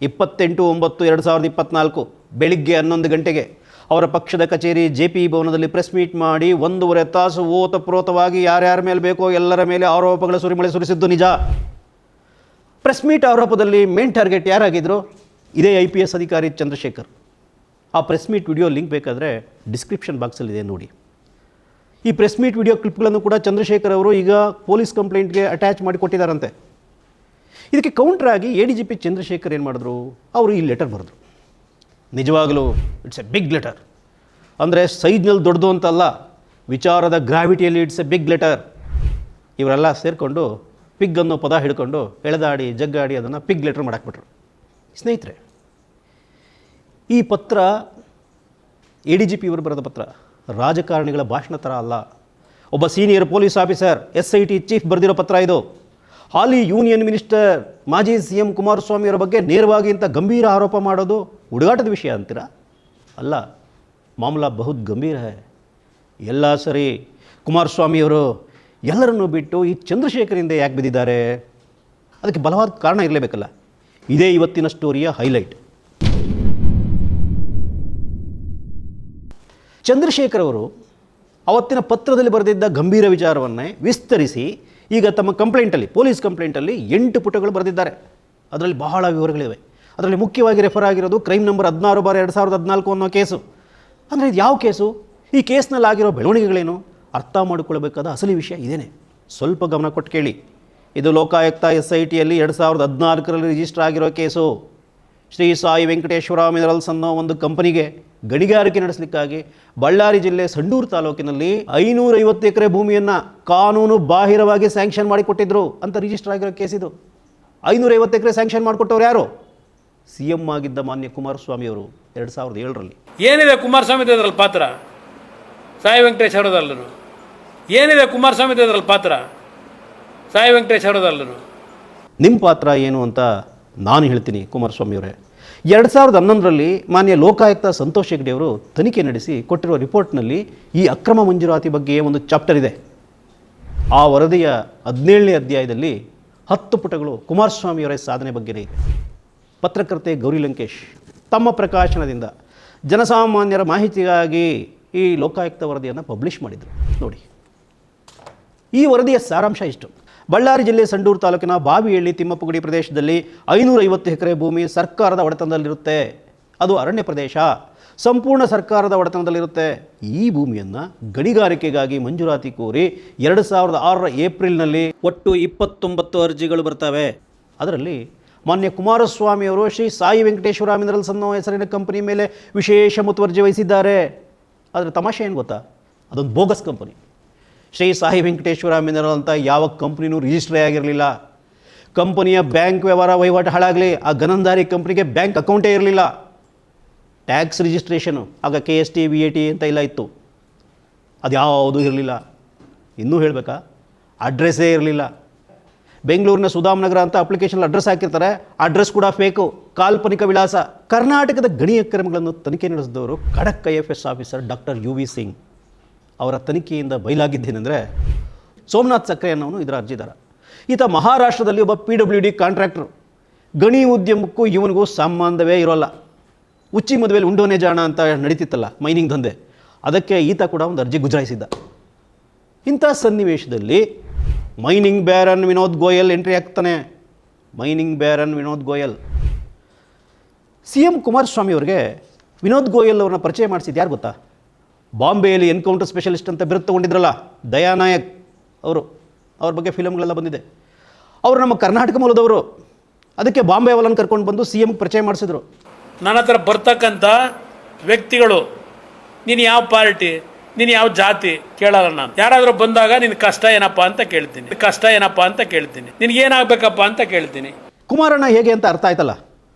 28/9/2024 ಬೆಳಿಗ್ಗೆ 11 ಗಂಟೆಗೆ ಅವರ ಪಕ್ಷದ ಕಚೇರಿ JP ಭವನದಲ್ಲಿ ಪ್ರೆಸ್ ಮೀಟ್ ಮಾಡಿ 1.5 ತಾಸು ಓತಪ್ರೋತವಾಗಿ ಯಾರ್ಯಾರ ಮೇಲೆ ಬೇಕೋ ಎಲ್ಲರ ಮೇಲೆ ಆರೋಪಗಳ ಸುರಿಮಳೆ ಸುರಿಸಿದ್ದು ನಿಜ. ಪ್ರೆಸ್ ಮೀಟ್ ಆರೋಪದಲ್ಲಿ ಮೇನ್ ಟಾರ್ಗೆಟ್ ಯಾರಾಗಿದ್ದರು? ಇದೇ IPS ಅಧಿಕಾರಿ ಚಂದ್ರಶೇಖರ್. ಆ ಪ್ರೆಸ್ ಮೀಟ್ ವಿಡಿಯೋ ಲಿಂಕ್ ಬೇಕಾದರೆ ಡಿಸ್ಕ್ರಿಪ್ಷನ್ ಬಾಕ್ಸಲ್ಲಿದೆ ನೋಡಿ. ಈ ಪ್ರೆಸ್ ಮೀಟ್ ವಿಡಿಯೋ ಕ್ಲಿಪ್ಗಳನ್ನು ಕೂಡ ಚಂದ್ರಶೇಖರ್ ಅವರು ಈಗ ಪೊಲೀಸ್ ಕಂಪ್ಲೇಂಟ್ಗೆ ಅಟ್ಯಾಚ್ ಮಾಡಿ ಕೊಟ್ಟಿದ್ದಾರಂತೆ. ಇದಕ್ಕೆ ಕೌಂಟ್ರಾಗಿ ADGP ಚಂದ್ರಶೇಖರ್ ಏನು ಮಾಡಿದ್ರು? ಅವರು ಈ ಲೆಟರ್ ಬರೆದ್ರು. ನಿಜವಾಗಲೂ ಇಟ್ಸ್ ಎ ಬಿಗ್ ಲೆಟರ್. ಅಂದರೆ ಸೈಜ್ನಲ್ಲಿ ದೊಡ್ಡದು ಅಂತಲ್ಲ, ವಿಚಾರದ ಗ್ರಾವಿಟಿಯಲ್ಲಿ ಇಟ್ಸ್ ಎ ಬಿಗ್ ಲೆಟರ್. ಇವರೆಲ್ಲ ಸೇರಿಕೊಂಡು ಪಿಗ್ ಅನ್ನೋ ಪದ ಹಿಡ್ಕೊಂಡು ಎಳೆದಾಡಿ ಜಗ್ಗಾಡಿ ಅದನ್ನು ಪಿಗ್ ಲೆಟರ್ ಮಾಡಾಕ್ಬಿಟ್ರು. ಸ್ನೇಹಿತರೆ, ಈ ಪತ್ರ ADGP ಇವರು ಬರೆದ ಪತ್ರ ರಾಜಕಾರಣಿಗಳ ಭಾಷಣ ಥರ ಅಲ್ಲ. ಒಬ್ಬ senior police officer, SIT chief ಬರೆದಿರೋ ಪತ್ರ ಇದು. ಹಾಲಿ ಯೂನಿಯನ್ ಮಿನಿಸ್ಟರ್, ಮಾಜಿ CM ಕುಮಾರಸ್ವಾಮಿಯವರ ಬಗ್ಗೆ ನೇರವಾಗಿ ಇಂಥ ಗಂಭೀರ ಆರೋಪ ಮಾಡೋದು ಹುಡುಗಾಟದ ವಿಷಯ ಅಂತೀರಾ? ಅಲ್ಲ, ಮಾಮಲಾ ಬಹುತ್ ಗಂಭೀರ ಹೈ. ಎಲ್ಲ ಸರಿ, ಕುಮಾರಸ್ವಾಮಿಯವರು ಎಲ್ಲರನ್ನೂ ಬಿಟ್ಟು ಈ ಚಂದ್ರಶೇಖರಿಂದ ಯಾಕೆ ಬಿದ್ದಿದ್ದಾರೆ? ಅದಕ್ಕೆ ಬಲವಾದ ಕಾರಣ ಇರಲೇಬೇಕಲ್ಲ. ಇದೇ ಇವತ್ತಿನ ಸ್ಟೋರಿಯ ಹೈಲೈಟ್. ಚಂದ್ರಶೇಖರ್ ಅವರು ಅವತ್ತಿನ ಪತ್ರದಲ್ಲಿ ಬರೆದಿದ್ದ ಗಂಭೀರ ವಿಚಾರವನ್ನೇ ವಿಸ್ತರಿಸಿ ಈಗ ತಮ್ಮ ಕಂಪ್ಲೇಂಟಲ್ಲಿ, ಪೊಲೀಸ್ ಕಂಪ್ಲೇಂಟಲ್ಲಿ 8 ಪುಟಗಳು ಬರೆದಿದ್ದಾರೆ. ಅದರಲ್ಲಿ ಬಹಳ ವಿವರಗಳಿವೆ. ಅದರಲ್ಲಿ ಮುಖ್ಯವಾಗಿ ರೆಫರ್ ಆಗಿರೋದು ಕ್ರೈಮ್ ನಂಬರ್ 16/2014 ಅನ್ನೋ ಕೇಸು. ಅಂದರೆ ಇದು ಯಾವ ಕೇಸು? ಈ ಕೇಸ್ನಲ್ಲಿ ಆಗಿರೋ ಬೆಳವಣಿಗೆಗಳೇನು? ಅರ್ಥ ಮಾಡಿಕೊಳ್ಬೇಕಾದ ಅಸಲಿ ವಿಷಯ ಇದೇನೆ. ಸ್ವಲ್ಪ ಗಮನ ಕೊಟ್ಟು ಕೇಳಿ. ಇದು ಲೋಕಾಯುಕ್ತ SITಯಲ್ಲಿ 2014ರಲ್ಲಿ ರಿಜಿಸ್ಟರ್ ಆಗಿರೋ ಕೇಸು. ಶ್ರೀ ಸಾಯಿ ವೆಂಕಟೇಶ್ವರ ಮಿನರಲ್ಸ್ ಅನ್ನೋ ಒಂದು ಕಂಪನಿಗೆ ಗಣಿಗಾರಿಕೆ ನಡೆಸಲಿಕ್ಕಾಗಿ ಬಳ್ಳಾರಿ ಜಿಲ್ಲೆ ಸಂಡೂರು ತಾಲೂಕಿನಲ್ಲಿ 550 ಎಕರೆ ಭೂಮಿಯನ್ನು ಕಾನೂನು ಬಾಹಿರವಾಗಿ ಸ್ಯಾಂಕ್ಷನ್ ಮಾಡಿಕೊಟ್ಟಿದ್ರು ಅಂತ ರಿಜಿಸ್ಟರ್ ಆಗಿರೋ ಕೇಸ್ ಇದು. 550 ಎಕರೆ ಸ್ಯಾಂಕ್ಷನ್ ಮಾಡಿಕೊಟ್ಟವ್ರು ಯಾರು? CM ಆಗಿದ್ದ ಮಾನ್ಯ ಕುಮಾರಸ್ವಾಮಿ ಅವರು 2007ರಲ್ಲಿ. ಏನಿದೆ ಕುಮಾರಸ್ವಾಮಿ ಅದ್ರಲ್ಲಿ ಪಾತ್ರ? ಸಾಯಿ ವೆಂಕಟೇಶ್ ಅವರದಲ್ಲರು ಏನಿದೆ ಕುಮಾರಸ್ವಾಮಿ ಅದ್ರಲ್ಲಿ ಪಾತ್ರ? ಸಾಯಿ ವೆಂಕಟೇಶ್ ಅವರದಲ್ಲರು ನಿಮ್ಮ ಪಾತ್ರ ಏನು ಅಂತ ನಾನು ಹೇಳ್ತೀನಿ. ಕುಮಾರಸ್ವಾಮಿ ಅವರೇ, 2011ರಲ್ಲಿ ಮಾನ್ಯ ಲೋಕಾಯುಕ್ತ ಸಂತೋಷ್ ಹೆಗ್ಡೆ ಅವರು ತನಿಖೆ ನಡೆಸಿ ಕೊಟ್ಟಿರುವ ರಿಪೋರ್ಟ್ನಲ್ಲಿ ಈ ಅಕ್ರಮ ಮಂಜೂರಾತಿ ಬಗ್ಗೆ ಒಂದು ಚಾಪ್ಟರ್ ಇದೆ. ಆ ವರದಿಯ 17ನೇ ಅಧ್ಯಾಯದಲ್ಲಿ 10 ಪುಟಗಳು ಕುಮಾರಸ್ವಾಮಿಯವರ ಸಾಧನೆ ಬಗ್ಗೆನೇ ಇದೆ. ಪತ್ರಕರ್ತೆ ಗೌರಿ ಲಂಕೇಶ್ ತಮ್ಮ ಪ್ರಕಾಶನದಿಂದ ಜನಸಾಮಾನ್ಯರ ಮಾಹಿತಿಗಾಗಿ ಈ ಲೋಕಾಯುಕ್ತ ವರದಿಯನ್ನು ಪಬ್ಲಿಷ್ ಮಾಡಿದರು. ನೋಡಿ, ಈ ವರದಿಯ ಸಾರಾಂಶ ಇಷ್ಟು. ಬಳ್ಳಾರಿ ಜಿಲ್ಲೆ ಸಂಡೂರು ತಾಲೂಕಿನ ಬಾವಿಹಳ್ಳಿ ತಿಮ್ಮಪ್ಪಗುಡಿ ಪ್ರದೇಶದಲ್ಲಿ 550 ಎಕರೆ ಭೂಮಿ ಸರ್ಕಾರದ ಒಡೆತನದಲ್ಲಿರುತ್ತೆ. ಅದು ಅರಣ್ಯ ಪ್ರದೇಶ, ಸಂಪೂರ್ಣ ಸರ್ಕಾರದ ಒಡೆತನದಲ್ಲಿರುತ್ತೆ. ಈ ಭೂಮಿಯನ್ನು ಗಣಿಗಾರಿಕೆಗಾಗಿ ಮಂಜೂರಾತಿ ಕೋರಿ 2006ರ ಏಪ್ರಿಲ್ನಲ್ಲಿ ಒಟ್ಟು 29 ಅರ್ಜಿಗಳು ಬರ್ತವೆ. ಅದರಲ್ಲಿ ಮಾನ್ಯ ಕುಮಾರಸ್ವಾಮಿಯವರು ಶ್ರೀ ಸಾಯಿ ವೆಂಕಟೇಶ್ವರ ಮಿನರಲ್ಸ್ ಅನ್ನೋ ಹೆಸರಿನ ಕಂಪನಿ ಮೇಲೆ ವಿಶೇಷ ಮುತುವರ್ಜಿ ವಹಿಸಿದ್ದಾರೆ. ಆದರೆ ತಮಾಷೆ ಏನು ಗೊತ್ತಾ? ಅದೊಂದು bogus company. Shri Sai Venkateshwara mineral ಅಂತ ಯಾವ ಕಂಪ್ನಿನೂ ರಿಜಿಸ್ಟ್ರೇ ಆಗಿರಲಿಲ್ಲ. ಕಂಪನಿಯ ಬ್ಯಾಂಕ್ ವಹಿವಾಟು ಹಾಳಾಗಲಿ, ಆ ಗನಂದಾರಿ ಕಂಪ್ನಿಗೆ ಬ್ಯಾಂಕ್ ಅಕೌಂಟೇ ಇರಲಿಲ್ಲ. ಟ್ಯಾಕ್ಸ್ ರಿಜಿಸ್ಟ್ರೇಷನು ಆಗ KST VAT ಅಂತ ಎಲ್ಲ ಇತ್ತು, ಅದು ಯಾವುದೂ ಇರಲಿಲ್ಲ. ಇನ್ನೂ ಹೇಳಬೇಕಾ, ಅಡ್ರೆಸ್ಸೇ ಇರಲಿಲ್ಲ. ಬೆಂಗಳೂರಿನ ಸುಧಾಮನಗರ ಅಂತ ಅಪ್ಲಿಕೇಶನ್ ಅಡ್ರೆಸ್ ಹಾಕಿರ್ತಾರೆ, ಅಡ್ರೆಸ್ ಕೂಡ ಫೇಕು, ಕಾಲ್ಪನಿಕ ವಿಳಾಸ. ಕರ್ನಾಟಕದ ಗಣಿ ಅಕ್ರಮಗಳನ್ನು ತನಿಖೆ ನಡೆಸಿದವರು ಖಡಕ್ IFS officer doctor UV Singh. ಅವರ ತನಿಖೆಯಿಂದ ಬಯಲಾಗಿದ್ದೇನೆಂದರೆ ಸೋಮನಾಥ್ ಸಕ್ರೆ ಅನ್ನೋನು ಇದರ ಅರ್ಜಿದಾರ. ಈತ ಮಹಾರಾಷ್ಟ್ರದಲ್ಲಿ ಒಬ್ಬ PWD ಕಾಂಟ್ರಾಕ್ಟರು. ಗಣಿ ಉದ್ಯಮಕ್ಕೂ ಇವನಿಗೂ ಸಂಬಂಧವೇ ಇರೋಲ್ಲ. ಉಚ್ಚಿ ಮದುವೆಯಲ್ಲಿ ಉಂಡೋನೆ ಜಾಣ ಅಂತ ನಡೀತಿತ್ತಲ್ಲ ಮೈನಿಂಗ್ ದಂಧೆ, ಅದಕ್ಕೆ ಈತ ಕೂಡ ಒಂದು ಅರ್ಜಿ ಗುಜರಾಯಿಸಿದ್ದ. ಇಂಥ ಸನ್ನಿವೇಶದಲ್ಲಿ mining baron Vinod Goyal entry ಆಗ್ತಾನೆ. Mining baron Vinod Goyal CM Kumaraswamy ಅವರಿಗೆ ವಿನೋದ್ ಗೋಯಲ್ ಅವ್ರನ್ನ ಪರಿಚಯ ಮಾಡಿಸಿದ್ದು ಯಾರು ಗೊತ್ತಾ? ಬಾಂಬೆಯಲ್ಲಿ ಎನ್ಕೌಂಟರ್ ಸ್ಪೆಷಲಿಸ್ಟ್ ಅಂತ ಬಿರುದು ತಗೊಂಡಿದ್ರಲ್ಲ ದಯಾನಾಯಕ್ ಅವರು, ಅವ್ರ ಬಗ್ಗೆ ಫಿಲಮ್ಗಳೆಲ್ಲ ಬಂದಿದೆ. ಅವರು ನಮ್ಮ ಕರ್ನಾಟಕ ಮೂಲದವರು. ಅದಕ್ಕೆ ಬಾಂಬೆ ಅವಲನ್ನು ಕರ್ಕೊಂಡು ಬಂದು CM ಪರಿಚಯ ಮಾಡಿಸಿದ್ರು. ನನ್ನ ಹತ್ರ ಬರ್ತಕ್ಕಂಥ ವ್ಯಕ್ತಿಗಳು ನೀನು ಯಾವ ಪಾರ್ಟಿ, ನೀನು ಯಾವ ಜಾತಿ ಕೇಳಲ್ಲ. ನಾನು ಯಾರಾದರೂ ಬಂದಾಗ ನಿನ್ನ ಕಷ್ಟ ಏನಪ್ಪ ಅಂತ ಕೇಳ್ತೀನಿ, ನಿನಗೇನಾಗಬೇಕಪ್ಪ ಅಂತ ಕೇಳ್ತೀನಿ. ಕುಮಾರಣ್ಣ ಹೇಗೆ ಅಂತ ಅರ್ಥ ಆಯ್ತಲ್ಲ,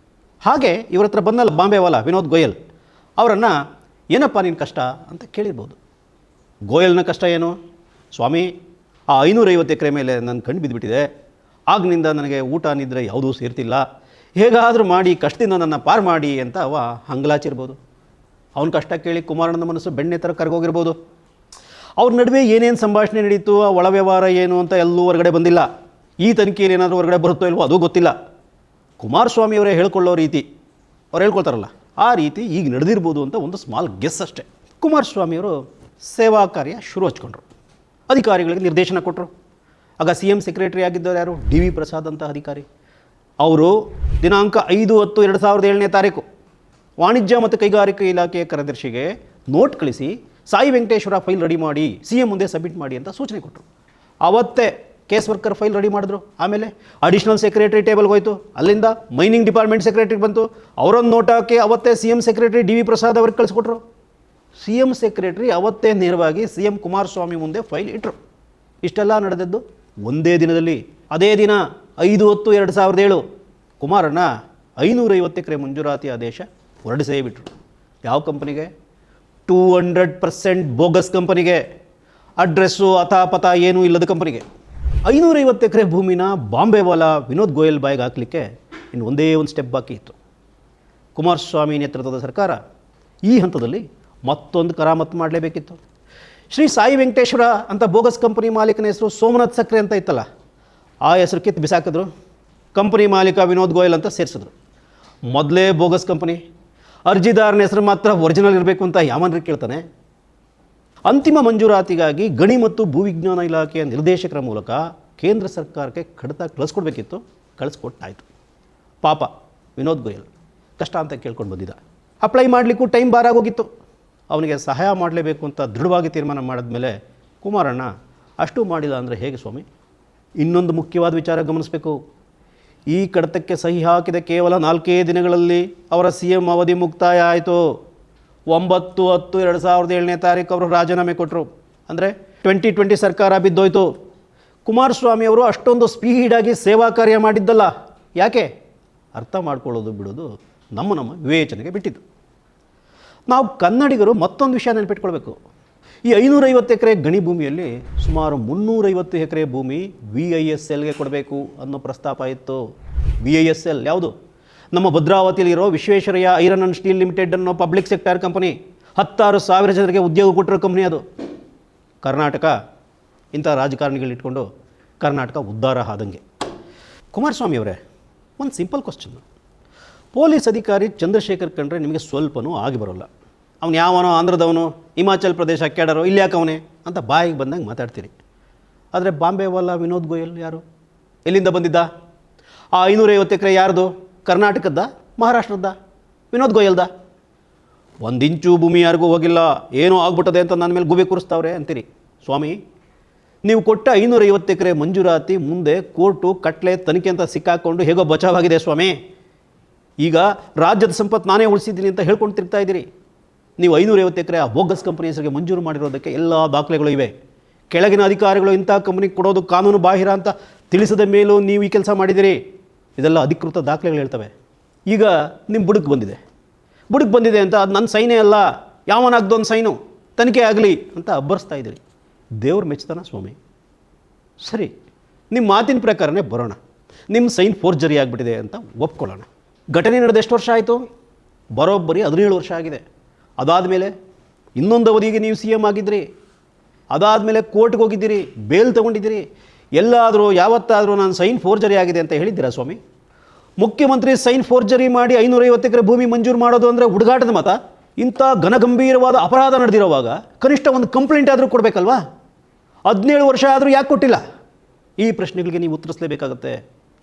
ಹಾಗೆ ಇವ್ರ ಹತ್ರ ಬಂದಲ್ಲ ಬಾಂಬೆ ಅವಲ ವಿನೋದ್ ಗೋಯಲ್, ಅವರನ್ನು ಏನಪ್ಪ ನಿನ್ನ ಕಷ್ಟ ಅಂತ ಕೇಳಿರ್ಬೋದು. ಗೋಯಲ್ನ ಕಷ್ಟ ಏನು? ಸ್ವಾಮಿ, ಆ 550 ಎಕರೆ ಮೇಲೆ ನನ್ನ ಕಣ್ಣು ಬಿದ್ದುಬಿಟ್ಟಿದೆ, ಆಗ್ನಿಂದ ನನಗೆ ಊಟ ನಿದ್ರೆ ಯಾವುದೂ ಸೇರ್ತಿಲ್ಲ, ಹೇಗಾದರೂ ಮಾಡಿ ಕಷ್ಟದಿಂದ ನನ್ನ ಪಾರು ಮಾಡಿ ಅಂತ ಅವ ಹಂಗಲಾಚಿರ್ಬೋದು. ಅವನ ಕಷ್ಟ ಕೇಳಿ ಕುಮಾರಣ್ಣನ ಮನಸ್ಸು ಬೆಣ್ಣೆ ಥರ ಕರ್ಗೋಗಿರ್ಬೋದು. ಅವ್ರ ನಡುವೆ ಏನೇನು ಸಂಭಾಷಣೆ ನಡೀತು, ಆ ಒಳ ವ್ಯವಹಾರ ಏನು ಅಂತ ಎಲ್ಲೂ ಹೊರಗಡೆ ಬಂದಿಲ್ಲ. ಈ ತನಿಖೆಯಲ್ಲಿ ಏನಾದರೂ ಹೊರಗಡೆ ಬರುತ್ತೋ ಇಲ್ವೋ ಅದು ಗೊತ್ತಿಲ್ಲ. ಕುಮಾರಸ್ವಾಮಿಯವರೇ ಹೇಳ್ಕೊಳ್ಳೋ ರೀತಿ, ಅವ್ರು ಹೇಳ್ಕೊಳ್ತಾರಲ್ಲ ಆ ರೀತಿ ಈಗ ನಡೆದಿರ್ಬೋದು ಅಂತ ಒಂದು ಸ್ಮಾಲ್ ಗೆಸ್ ಅಷ್ಟೇ. ಕುಮಾರಸ್ವಾಮಿಯವರು ಸೇವಾ ಕಾರ್ಯ ಶುರು ಹಚ್ಕೊಂಡ್ರು. ಅಧಿಕಾರಿಗಳಿಗೆ ನಿರ್ದೇಶನ ಕೊಟ್ಟರು. ಆಗ CM ಸೆಕ್ರೆಟರಿ ಆಗಿದ್ದವರು ಯಾರು? DV ಪ್ರಸಾದ್ ಅಂತ ಅಧಿಕಾರಿ. ಅವರು ದಿನಾಂಕ 5/10/2007 ವಾಣಿಜ್ಯ ಮತ್ತು ಕೈಗಾರಿಕಾ ಇಲಾಖೆಯ ಕಾರ್ಯದರ್ಶಿಗೆ ನೋಟ್ ಕಳಿಸಿ ಸಾಯಿ ವೆಂಕಟೇಶ್ವರ ಫೈಲ್ ರೆಡಿ ಮಾಡಿ CM ಮುಂದೆ ಸಬ್ಮಿಟ್ ಮಾಡಿ ಅಂತ ಸೂಚನೆ ಕೊಟ್ಟರು. ಅವತ್ತೇ ಕೇಸ್ ವರ್ಕರ್ ಫೈಲ್ ರೆಡಿ ಮಾಡಿದ್ರು. ಆಮೇಲೆ ಅಡಿಷನಲ್ ಸೆಕ್ರೆಟರಿ ಟೇಬಲ್ಗೆ ಹೋಯಿತು. ಅಲ್ಲಿಂದ ಮೈನಿಂಗ್ ಡಿಪಾರ್ಟ್ಮೆಂಟ್ ಸೆಕ್ರೆಟರಿಗೆ ಬಂತು. ಅವರೊಂದು ನೋಟಕ್ಕೆ ಅವತ್ತೇ CM ಸೆಕ್ರೆಟರಿ DV ಪ್ರಸಾದ್ ಅವ್ರಿಗೆ ಕಳಿಸ್ಕೊಟ್ರು. CM ಸೆಕ್ರೆಟರಿ ಅವತ್ತೇ ನೇರವಾಗಿ CM ಕುಮಾರಸ್ವಾಮಿ ಮುಂದೆ ಫೈಲ್ ಇಟ್ಟರು. ಇಷ್ಟೆಲ್ಲ ನಡೆದದ್ದು ಒಂದೇ ದಿನದಲ್ಲಿ. ಅದೇ ದಿನ 5/10/2007 ಕುಮಾರಣ್ಣ 550 ಎಕರೆ ಮಂಜೂರಾತಿ ಆದೇಶ ಹೊರಡಿಸೇ ಬಿಟ್ಟರು. ಯಾವ ಕಂಪನಿಗೆ? 200% ಬೋಗಸ್ ಕಂಪನಿಗೆ, ಅಡ್ರೆಸ್ಸು ಅಥಾಪಥ ಏನೂ ಇಲ್ಲದ ಕಂಪನಿಗೆ. 550 ಎಕರೆ ಭೂಮಿನ ಬಾಂಬೆ ವಾಲ ವಿನೋದ್ ಗೋಯಲ್ ಬಾಯಿಗೆ ಹಾಕಲಿಕ್ಕೆ ಇನ್ನು ಒಂದೇ ಒಂದು ಸ್ಟೆಪ್ ಬಾಕಿ ಇತ್ತು. ಕುಮಾರಸ್ವಾಮಿ ನೇತೃತ್ವದ ಸರ್ಕಾರ ಈ ಹಂತದಲ್ಲಿ ಮತ್ತೊಂದು ಕರಾಮತ್ತು ಮಾಡಲೇಬೇಕಿತ್ತು. ಶ್ರೀ ಸಾಯಿ ವೆಂಕಟೇಶ್ವರ ಅಂತ ಬೋಗಸ್ ಕಂಪನಿ ಮಾಲೀಕನ ಹೆಸರು ಸೋಮನಾಥ್ ಸಕ್ರೆ ಅಂತ ಇತ್ತಲ್ಲ, ಆ ಹೆಸರು ಕಿತ್ತು ಬಿಸಾಕಿದ್ರು. ಕಂಪನಿ ಮಾಲೀಕ ವಿನೋದ್ ಗೋಯಲ್ ಅಂತ ಸೇರಿಸಿದ್ರು. ಮೊದಲೇ ಬೋಗಸ್ ಕಂಪನಿ, ಅರ್ಜಿದಾರನ ಹೆಸರು ಮಾತ್ರ ಒರಿಜಿನಲ್ ಇರಬೇಕು ಅಂತ ಯಾವನ್ರಿಗೆ ಕೇಳ್ತಾನೆ? ಅಂತಿಮ ಮಂಜೂರಾತಿಗಾಗಿ ಗಣಿ ಮತ್ತು ಭೂವಿಜ್ಞಾನ ಇಲಾಖೆಯ ನಿರ್ದೇಶಕರ ಮೂಲಕ ಕೇಂದ್ರ ಸರ್ಕಾರಕ್ಕೆ ಕಡತ ಕಳಿಸ್ಕೊಡ್ಬೇಕಿತ್ತು. ಕಳಿಸ್ಕೊಟ್ಟಾಯಿತು. ಪಾಪ ವಿನೋದ್ ಗೋಯಲ್ ಕಷ್ಟ ಅಂತ ಕೇಳ್ಕೊಂಡು ಬಂದಿದ್ದ. ಅಪ್ಲೈ ಮಾಡಲಿಕ್ಕೂ ಟೈಮ್ ಬಾರಾಗೋಗಿತ್ತು. ಅವನಿಗೆ ಸಹಾಯ ಮಾಡಲೇಬೇಕು ಅಂತ ದೃಢವಾಗಿ ತೀರ್ಮಾನ ಮಾಡಿದ್ಮೇಲೆ ಕುಮಾರಣ್ಣ ಅಷ್ಟು ಮಾಡಿಲ್ಲ ಅಂದರೆ ಹೇಗೆ ಸ್ವಾಮಿ? ಇನ್ನೊಂದು ಮುಖ್ಯವಾದ ವಿಚಾರ ಗಮನಿಸಬೇಕು. ಈ ಕಡತಕ್ಕೆ ಸಹಿ ಹಾಕಿದ ಕೇವಲ 4 ದಿನಗಳಲ್ಲಿ ಅವರ CM ಅವಧಿ ಮುಕ್ತಾಯ ಆಯಿತು. 9/10/2007 ಅವರು ರಾಜೀನಾಮೆ ಕೊಟ್ಟರು. ಅಂದರೆ 2020 ಸರ್ಕಾರ ಬಿದ್ದೋಯ್ತು. ಕುಮಾರಸ್ವಾಮಿ ಅವರು ಅಷ್ಟೊಂದು ಸ್ಪೀಡಾಗಿ ಸೇವಾ ಕಾರ್ಯ ಮಾಡಿದ್ದಲ್ಲ. ಯಾಕೆ? ಅರ್ಥ ಮಾಡ್ಕೊಳ್ಳೋದು ಬಿಡೋದು ನಮ್ಮ ವಿವೇಚನೆಗೆ ಬಿಟ್ಟಿದ್ದು. ನಾವು ಕನ್ನಡಿಗರು ಮತ್ತೊಂದು ವಿಷಯ ನೆನಪಿಟ್ಕೊಳ್ಬೇಕು. ಈ 550 ಎಕರೆ ಗಣಿ ಭೂಮಿಯಲ್ಲಿ ಸುಮಾರು 350 ಎಕರೆ ಭೂಮಿ VISLಗೆ ಕೊಡಬೇಕು ಅನ್ನೋ ಪ್ರಸ್ತಾಪ ಇತ್ತು. VISL ಯಾವುದು? ನಮ್ಮ ಭದ್ರಾವತಿಯಲ್ಲಿರೋ Visvesvaraya iron and steel limited ಅನ್ನೋ ಪಬ್ಲಿಕ್ ಸೆಕ್ಟರ್ ಕಂಪನಿ. 16,000 ಜನರಿಗೆ ಉದ್ಯೋಗ ಕೊಟ್ಟಿರೋ ಕಂಪ್ನಿ ಅದು. ಕರ್ನಾಟಕ ಇಂಥ ರಾಜಕಾರಣಿಗಳಿಟ್ಕೊಂಡು ಕರ್ನಾಟಕ ಉದ್ಧಾರ ಆದಂಗೆ. ಕುಮಾರಸ್ವಾಮಿ ಅವರೇ, ಒಂದು ಸಿಂಪಲ್ ಕ್ವಶನ್. ಪೊಲೀಸ್ ಅಧಿಕಾರಿ ಚಂದ್ರಶೇಖರ್ ಕಂಡ್ರೆ ನಿಮಗೆ ಸ್ವಲ್ಪನೂ ಆಗಿ ಬರೋಲ್ಲ. ಅವನು ಯಾವನೋ ಆಂಧ್ರದವನು, ಹಿಮಾಚಲ್ ಪ್ರದೇಶ ಕ್ಯಾಡರೋ, ಇಲ್ಲಿ ಯಾಕವನೇ ಅಂತ ಬಾಯಿಗೆ ಬಂದಂಗೆ ಮಾತಾಡ್ತೀರಿ. ಆದರೆ ಬಾಂಬೆ ವಾಲಾ ವಿನೋದ್ ಗೋಯಲ್ ಯಾರು? ಎಲ್ಲಿಂದ ಬಂದಿದ್ದ? ಆ 550 ಎಕರೆ ಯಾರ್ದು? ಕರ್ನಾಟಕದ, ಮಹಾರಾಷ್ಟ್ರದ, ವಿನೋದ್ ಗೋಯಲ್ದ? 1 ಇಂಚು ಭೂಮಿ ಯಾರಿಗೂ ಹೋಗಿಲ್ಲ, ಏನೋ ಆಗ್ಬಿಟ್ಟದೆ ಅಂತ ನನ್ನ ಮೇಲೆ ಗುಬೆ ಕೂರಿಸ್ತಾವ್ರೆ ಅಂತೀರಿ. ಸ್ವಾಮಿ, ನೀವು ಕೊಟ್ಟ 550 ಎಕರೆ ಮಂಜೂರಾತಿ ಮುಂದೆ ಕೋರ್ಟು ಕಟ್ಲೆ ತನಿಖೆ ಅಂತ ಸಿಕ್ಕಾಕೊಂಡು ಹೇಗೋ ಬಚಾವಾಗಿದೆ ಸ್ವಾಮಿ. ಈಗ ರಾಜ್ಯದ ಸಂಪತ್ತು ನಾನೇ ಉಳಿಸಿದ್ದೀನಿ ಅಂತ ಹೇಳ್ಕೊಂಡು ತಿರ್ಗ್ತಾ ಇದ್ದೀರಿ. ನೀವು 550 ಎಕರೆ ಆ ಬೋಗಸ್ ಕಂಪನಿ ಹೆಸರಿಗೆ ಮಂಜೂರು ಮಾಡಿರೋದಕ್ಕೆ ಎಲ್ಲ ದಾಖಲೆಗಳು ಇವೆ. ಕೆಳಗಿನ ಅಧಿಕಾರಿಗಳು ಇಂಥ ಕಂಪ್ನಿಗೆ ಕೊಡೋದು ಕಾನೂನು ಬಾಹಿರ ಅಂತ ತಿಳಿಸದ ಮೇಲೂ ನೀವು ಈ ಕೆಲಸ ಮಾಡಿದ್ದೀರಿ. ಇದೆಲ್ಲ ಅಧಿಕೃತ ದಾಖಲೆಗಳು ಹೇಳ್ತವೆ. ಈಗ ನಿಮ್ಮ ಬುಡಕ್ಕೆ ಬಂದಿದೆ ಅಂತ ಅದು ನನ್ನ ಸೈನೇ ಅಲ್ಲ, ಯಾವನಾಗ್ದೊಂದು ಸೈನು, ತನಿಖೆ ಆಗಲಿ ಅಂತ ಅಬ್ಬರಿಸ್ತಾ ಇದ್ದೀರಿ. ದೇವ್ರ ಮೆಚ್ಚತಾನ ಸ್ವಾಮಿ? ಸರಿ, ನಿಮ್ಮ ಮಾತಿನ ಪ್ರಕಾರನೇ ಬರೋಣ. ನಿಮ್ಮ ಸೈನ್ ಫೋರ್ಜರಿ ಆಗಿಬಿಟ್ಟಿದೆ ಅಂತ ಒಪ್ಕೊಳ್ಳೋಣ. ಘಟನೆ ನಡೆದು ಎಷ್ಟು ವರ್ಷ ಆಯಿತು? ಬರೋಬ್ಬರಿ 17 ವರ್ಷ ಆಗಿದೆ. ಅದಾದಮೇಲೆ ಇನ್ನೊಂದು ಅವಧಿಗೆ ನೀವು CM ಆಗಿದ್ದಿರಿ. ಅದಾದಮೇಲೆ ಕೋರ್ಟ್ಗೆ ಹೋಗಿದ್ದೀರಿ, ಬೇಲ್ ತೊಗೊಂಡಿದ್ದೀರಿ. ಎಲ್ಲಾದರೂ ಯಾವತ್ತಾದರೂ ನಾನು ಸೈನ್ ಫೋರ್ಜರಿ ಆಗಿದೆ ಅಂತ ಹೇಳಿದ್ದೀರಾ ಸ್ವಾಮಿ? ಮುಖ್ಯಮಂತ್ರಿ ಸೈನ್ ಫೋರ್ಜರಿ ಮಾಡಿ 550 ಎಕರೆ ಭೂಮಿ ಮಂಜೂರು ಮಾಡೋದು ಅಂದರೆ ಹುಡುಗಾಟದ ಮತ. ಇಂಥ ಘನಗಂಭೀರವಾದ ಅಪರಾಧ ನಡೆದಿರೋವಾಗ ಕನಿಷ್ಠ ಒಂದು ಕಂಪ್ಲೇಂಟ್ ಆದರೂ ಕೊಡಬೇಕಲ್ವಾ? 17 ವರ್ಷ ಆದರೂ ಯಾಕೆ ಕೊಟ್ಟಿಲ್ಲ? ಈ ಪ್ರಶ್ನೆಗಳಿಗೆ ನೀವು ಉತ್ತರಿಸಲೇಬೇಕಾಗುತ್ತೆ.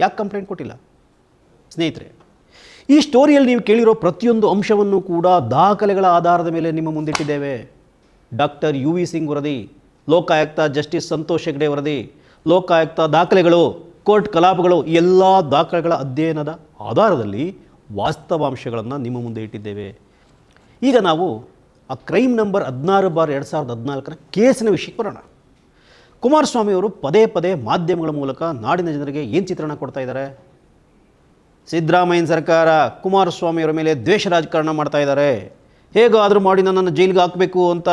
ಯಾಕೆ ಕಂಪ್ಲೇಂಟ್ ಕೊಟ್ಟಿಲ್ಲ? ಸ್ನೇಹಿತರೆ, ಈ ಸ್ಟೋರಿಯಲ್ಲಿ ನೀವು ಕೇಳಿರೋ ಪ್ರತಿಯೊಂದು ಅಂಶವನ್ನು ಕೂಡ ದಾಖಲೆಗಳ ಆಧಾರದ ಮೇಲೆ ನಿಮ್ಮ ಮುಂದಿಟ್ಟಿದ್ದೇವೆ. ಡಾಕ್ಟರ್ UV ಸಿಂಗ್ ವರದಿ, ಲೋಕಾಯುಕ್ತ ಜಸ್ಟಿಸ್ ಸಂತೋಷ್ ಹೆಗ್ಡೆ ವರದಿ, ಲೋಕಾಯುಕ್ತ ದಾಖಲೆಗಳು, ಕೋರ್ಟ್ ಕಲಾಪಗಳು, ಎಲ್ಲ ದಾಖಲೆಗಳ ಅಧ್ಯಯನದ ಆಧಾರದಲ್ಲಿ ವಾಸ್ತವಾಂಶಗಳನ್ನು ನಿಮ್ಮ ಮುಂದೆ ಇಟ್ಟಿದ್ದೇವೆ. ಈಗ ನಾವು ಆ ಕ್ರೈಮ್ ನಂಬರ್ 16/2014 ಕೇಸಿನ ವಿಷಯಕ್ಕೆ ಬರೋಣ. ಕುಮಾರಸ್ವಾಮಿ ಅವರು ಪದೇ ಪದೇ ಮಾಧ್ಯಮಗಳ ಮೂಲಕ ನಾಡಿನ ಜನರಿಗೆ ಏನು ಚಿತ್ರಣ ಕೊಡ್ತಾ ಇದ್ದಾರೆ? ಸಿದ್ದರಾಮಯ್ಯನ ಸರ್ಕಾರ ಕುಮಾರಸ್ವಾಮಿಯವರ ಮೇಲೆ ದ್ವೇಷ ರಾಜಕಾರಣ ಮಾಡ್ತಾ ಇದ್ದಾರೆ, ಹೇಗಾದರೂ ಮಾಡಿ ನನ್ನನ್ನು ಜೈಲಿಗೆ ಹಾಕಬೇಕು ಅಂತ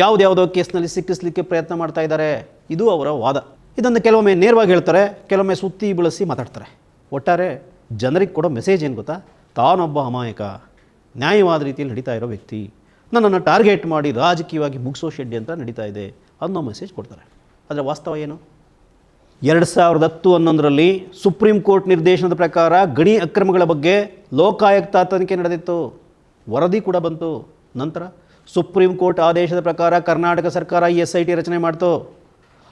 ಯಾವುದ್ಯಾವುದೋ ಕೇಸ್ನಲ್ಲಿ ಸಿಕ್ಕಿಸಲಿಕ್ಕೆ ಪ್ರಯತ್ನ ಮಾಡ್ತಾ ಇದ್ದಾರೆ. ಇದು ಅವರ ವಾದ. ಇದನ್ನು ಕೆಲವೊಮ್ಮೆ ನೇರವಾಗಿ ಹೇಳ್ತಾರೆ, ಕೆಲವೊಮ್ಮೆ ಸುತ್ತಿ ಬಳಸಿ ಮಾತಾಡ್ತಾರೆ. ಒಟ್ಟಾರೆ ಜನರಿಗೆ ಕೊಡೋ ಮೆಸೇಜ್ ಏನು ಗೊತ್ತಾ? ತಾನೊಬ್ಬ ಅಮಾಯಕ, ನ್ಯಾಯವಾದ ರೀತಿಯಲ್ಲಿ ನಡೀತಾ ಇರೋ ವ್ಯಕ್ತಿ, ನನ್ನನ್ನು ಟಾರ್ಗೆಟ್ ಮಾಡಿ ರಾಜಕೀಯವಾಗಿ ಮುಗಿಸೋ ಶೆಡ್ಡಿ ಅಂತ ನಡೀತಾ ಇದೆ ಅನ್ನೋ ಮೆಸೇಜ್ ಕೊಡ್ತಾರೆ. ಆದರೆ ವಾಸ್ತವ ಏನು? 2010-11ರಲ್ಲಿ ಸುಪ್ರೀಂ ಕೋರ್ಟ್ ನಿರ್ದೇಶನದ ಪ್ರಕಾರ ಗಣಿ ಅಕ್ರಮಗಳ ಬಗ್ಗೆ ಲೋಕಾಯುಕ್ತ ತನಿಖೆ ನಡೆದಿತ್ತು, ವರದಿ ಕೂಡ ಬಂತು. ನಂತರ ಸುಪ್ರೀಂ ಕೋರ್ಟ್ ಆದೇಶದ ಪ್ರಕಾರ ಕರ್ನಾಟಕ ಸರ್ಕಾರ ಈ SIT ರಚನೆ ಮಾಡ್ತು.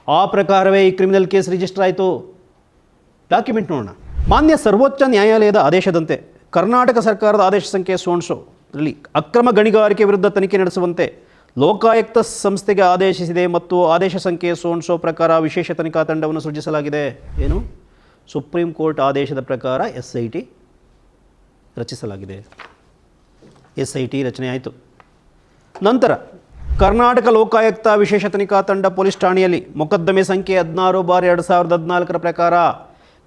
ಆ ಪ್ರಕಾರವೇ ಈ ಕ್ರಿಮಿನಲ್ ಕೇಸ್ ರಿಜಿಸ್ಟರ್ ಆಯಿತು. ಡಾಕ್ಯುಮೆಂಟ್ ನೋಡೋಣ. ಮಾನ್ಯ ಸರ್ವೋಚ್ಚ ನ್ಯಾಯಾಲಯದ ಆದೇಶದಂತೆ ಕರ್ನಾಟಕ ಸರ್ಕಾರದ ಆದೇಶ ಸಂಖ್ಯೆ ರಲ್ಲಿ ಅಕ್ರಮ ಗಣಿಗಾರಿಕೆ ವಿರುದ್ಧ ತನಿಖೆ ನಡೆಸುವಂತೆ ಲೋಕಾಯುಕ್ತ ಸಂಸ್ಥೆಗೆ ಆದೇಶಿಸಿದೆ ಮತ್ತು ಆದೇಶ ಸಂಖ್ಯೆ ಪ್ರಕಾರ ವಿಶೇಷ ತನಿಖಾ ತಂಡವನ್ನು ಸೃಜಿಸಲಾಗಿದೆ. ಏನು? ಸುಪ್ರೀಂ ಕೋರ್ಟ್ ಆದೇಶದ ಪ್ರಕಾರ SIT ರಚಿಸಲಾಗಿದೆ. SIT ರಚನೆ ಆಯಿತು. ನಂತರ ಕರ್ನಾಟಕ ಲೋಕಾಯುಕ್ತ ವಿಶೇಷ ತನಿಖಾ ತಂಡ ಪೊಲೀಸ್ ಠಾಣೆಯಲ್ಲಿ ಮೊಕದ್ದಮೆ ಸಂಖ್ಯೆ 16/2014 ಪ್ರಕಾರ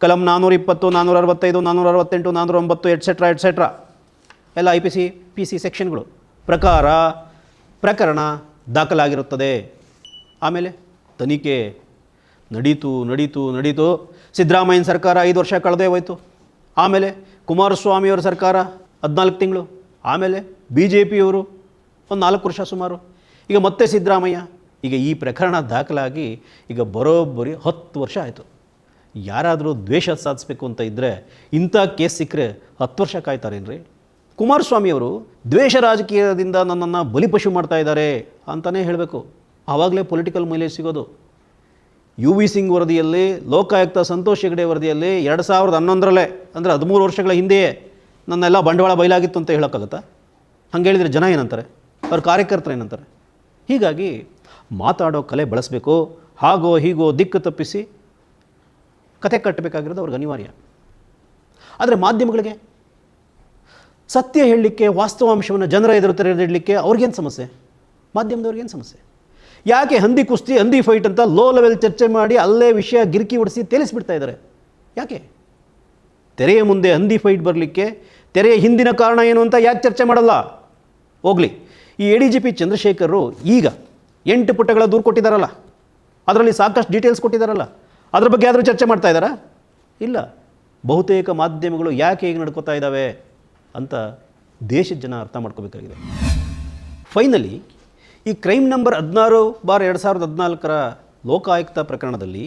ಕಲಂ 420, 465, 468, 409 ಎಟ್ಸೆಟ್ರಾ ಎಲ್ಲ IPC PC ಸೆಕ್ಷನ್ಗಳು ಪ್ರಕಾರ ಪ್ರಕರಣ ದಾಖಲಾಗಿರುತ್ತದೆ. ಆಮೇಲೆ ತನಿಖೆ ನಡೀತು. ಸಿದ್ದರಾಮಯ್ಯನ ಸರ್ಕಾರ 5 ವರ್ಷ ಕಳೆದೇ ಹೋಯಿತು. ಆಮೇಲೆ ಕುಮಾರಸ್ವಾಮಿಯವರ ಸರ್ಕಾರ 14 ತಿಂಗಳು. ಆಮೇಲೆ BJPಯವರು ಒಂದು 4 ವರ್ಷ ಸುಮಾರು. ಈಗ ಮತ್ತೆ ಸಿದ್ದರಾಮಯ್ಯ. ಈಗ ಈ ಪ್ರಕರಣ ದಾಖಲಾಗಿ ಈಗ ಬರೋಬ್ಬರಿ 10 ವರ್ಷ ಆಯಿತು. ಯಾರಾದರೂ ದ್ವೇಷ ಸಾಧಿಸಬೇಕು ಅಂತ ಇದ್ದರೆ ಇಂಥ ಕೇಸ್ ಸಿಕ್ಕರೆ 10 ವರ್ಷ ಕಾಯ್ತಾರೇನ್ರಿ? ಕುಮಾರಸ್ವಾಮಿಯವರು ದ್ವೇಷ ರಾಜಕೀಯದಿಂದ ನನ್ನನ್ನು ಬಲಿಪಶು ಮಾಡ್ತಾ ಇದ್ದಾರೆ ಅಂತಲೇ ಹೇಳಬೇಕು. ಆವಾಗಲೇ ಪೊಲಿಟಿಕಲ್ ಮೈಲೇಜ್ ಸಿಗೋದು. UV ಸಿಂಗ್ ವರದಿಯಲ್ಲಿ, ಲೋಕಾಯುಕ್ತ ಸಂತೋಷ್ ಹೆಗ್ಡೆ ವರದಿಯಲ್ಲಿ 2011ರಲ್ಲೇ ಅಂದರೆ 13 ವರ್ಷಗಳ ಹಿಂದೆಯೇ ನನ್ನೆಲ್ಲ ಬಂಡವಾಳ ಬಯಲಾಗಿತ್ತು ಅಂತ ಹೇಳೋಕ್ಕಾಗತ್ತಾ? ಹಂಗೆ ಹೇಳಿದರೆ ಜನ ಏನಂತಾರೆ? ಅವ್ರ ಕಾರ್ಯಕರ್ತರು ಏನಂತಾರೆ? ಹೀಗಾಗಿ ಮಾತಾಡೋ ಕಲೆ ಬಳಸಬೇಕು. ಹಾಗೋ ಹೀಗೋ ದಿಕ್ಕು ತಪ್ಪಿಸಿ ಕತೆ ಕಟ್ಟಬೇಕಾಗಿರೋದು ಅವ್ರಿಗೆ ಅನಿವಾರ್ಯ. ಆದರೆ ಮಾಧ್ಯಮಗಳಿಗೆ ಸತ್ಯ ಹೇಳಲಿಕ್ಕೆ, ವಾಸ್ತವಾಂಶವನ್ನು ಜನರ ಎದುರು ತೆರೆದಿಡಲಿಕ್ಕೆ ಅವ್ರಿಗೇನು ಸಮಸ್ಯೆ? ಮಾಧ್ಯಮದವ್ರಿಗೇನು ಸಮಸ್ಯೆ? ಯಾಕೆ ಹಂದಿ ಕುಸ್ತಿ, ಹಂದಿ ಫೈಟ್ ಅಂತ ಲೋ ಲೆವೆಲ್ ಚರ್ಚೆ ಮಾಡಿ ಅಲ್ಲೇ ವಿಷಯ ಗಿರ್ಕಿ ಹೊಡಿಸಿ ತೇಲಿಸ್ಬಿಡ್ತಾ ಇದ್ದಾರೆ? ಯಾಕೆ? ತೆರೆಯ ಮುಂದೆ ಹಂದಿ ಫೈಟ್ ಬರಲಿಕ್ಕೆ ತೆರೆಯ ಹಿಂದಿನ ಕಾರಣ ಏನು ಅಂತ ಯಾಕೆ ಚರ್ಚೆ ಮಾಡಲ್ಲ? ಹೋಗಲಿ, ಈ ADGP ಚಂದ್ರಶೇಖರರು ಈಗ 8 ಪುಟಗಳ ದೂರು ಕೊಟ್ಟಿದ್ದಾರಲ್ಲ, ಅದರಲ್ಲಿ ಸಾಕಷ್ಟು ಡೀಟೇಲ್ಸ್ ಕೊಟ್ಟಿದ್ದಾರಲ್ಲ, ಅದ್ರ ಬಗ್ಗೆ ಆದರೂ ಚರ್ಚೆ ಮಾಡ್ತಾ ಇದ್ದಾರಾ? ಇಲ್ಲ. ಬಹುತೇಕ ಮಾಧ್ಯಮಗಳು ಯಾಕೆ ಈಗ ನಡ್ಕೋತಾ ಇದ್ದಾವೆ ಅಂತ ದೇಶದ ಜನ ಅರ್ಥ ಮಾಡ್ಕೋಬೇಕಾಗಿದೆ. ಫೈನಲಿ ಈ ಕ್ರೈಮ್ ನಂಬರ್ 16/2014 ಲೋಕಾಯುಕ್ತ ಪ್ರಕರಣದಲ್ಲಿ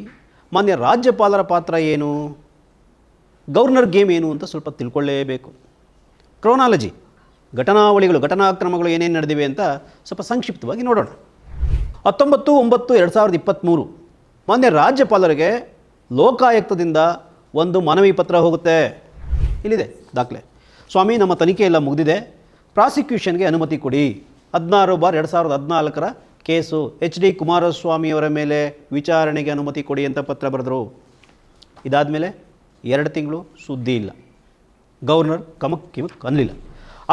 ಮಾನ್ಯ ರಾಜ್ಯಪಾಲರ ಪಾತ್ರ ಏನು, ಗವರ್ನರ್ ಗೇಮ್ ಏನು ಅಂತ ಸ್ವಲ್ಪ ತಿಳ್ಕೊಳ್ಳೇಬೇಕು. ಕ್ರೋನಾಲಜಿ, ಘಟನಾವಳಿಗಳು, ಘಟನಾಕ್ರಮಗಳು ಏನೇನು ನಡೆದಿವೆ ಅಂತ ಸ್ವಲ್ಪ ಸಂಕ್ಷಿಪ್ತವಾಗಿ ನೋಡೋಣ. 19/9/2023 ಮಾನ್ಯ ರಾಜ್ಯಪಾಲರಿಗೆ ಲೋಕಾಯುಕ್ತದಿಂದ ಒಂದು ಮನವಿ ಪತ್ರ ಹೋಗುತ್ತೆ. ಇಲ್ಲಿದೆ ದಾಖಲೆ. ಸ್ವಾಮಿ, ನಮ್ಮ ತನಿಖೆ ಎಲ್ಲ ಮುಗಿದಿದೆ, ಪ್ರಾಸಿಕ್ಯೂಷನ್ಗೆ ಅನುಮತಿ ಕೊಡಿ. 16/2014 ಕೇಸು HD ಕುಮಾರಸ್ವಾಮಿಯವರ ಮೇಲೆ ವಿಚಾರಣೆಗೆ ಅನುಮತಿ ಕೊಡಿ ಅಂತ ಪತ್ರ ಬರೆದರು. ಇದಾದಮೇಲೆ 2 ತಿಂಗಳು ಸುದ್ದಿ ಇಲ್ಲ, ಗವರ್ನರ್ ಕಮಕ್ ಕಿಮಕ್ ಅನ್ನಲಿಲ್ಲ.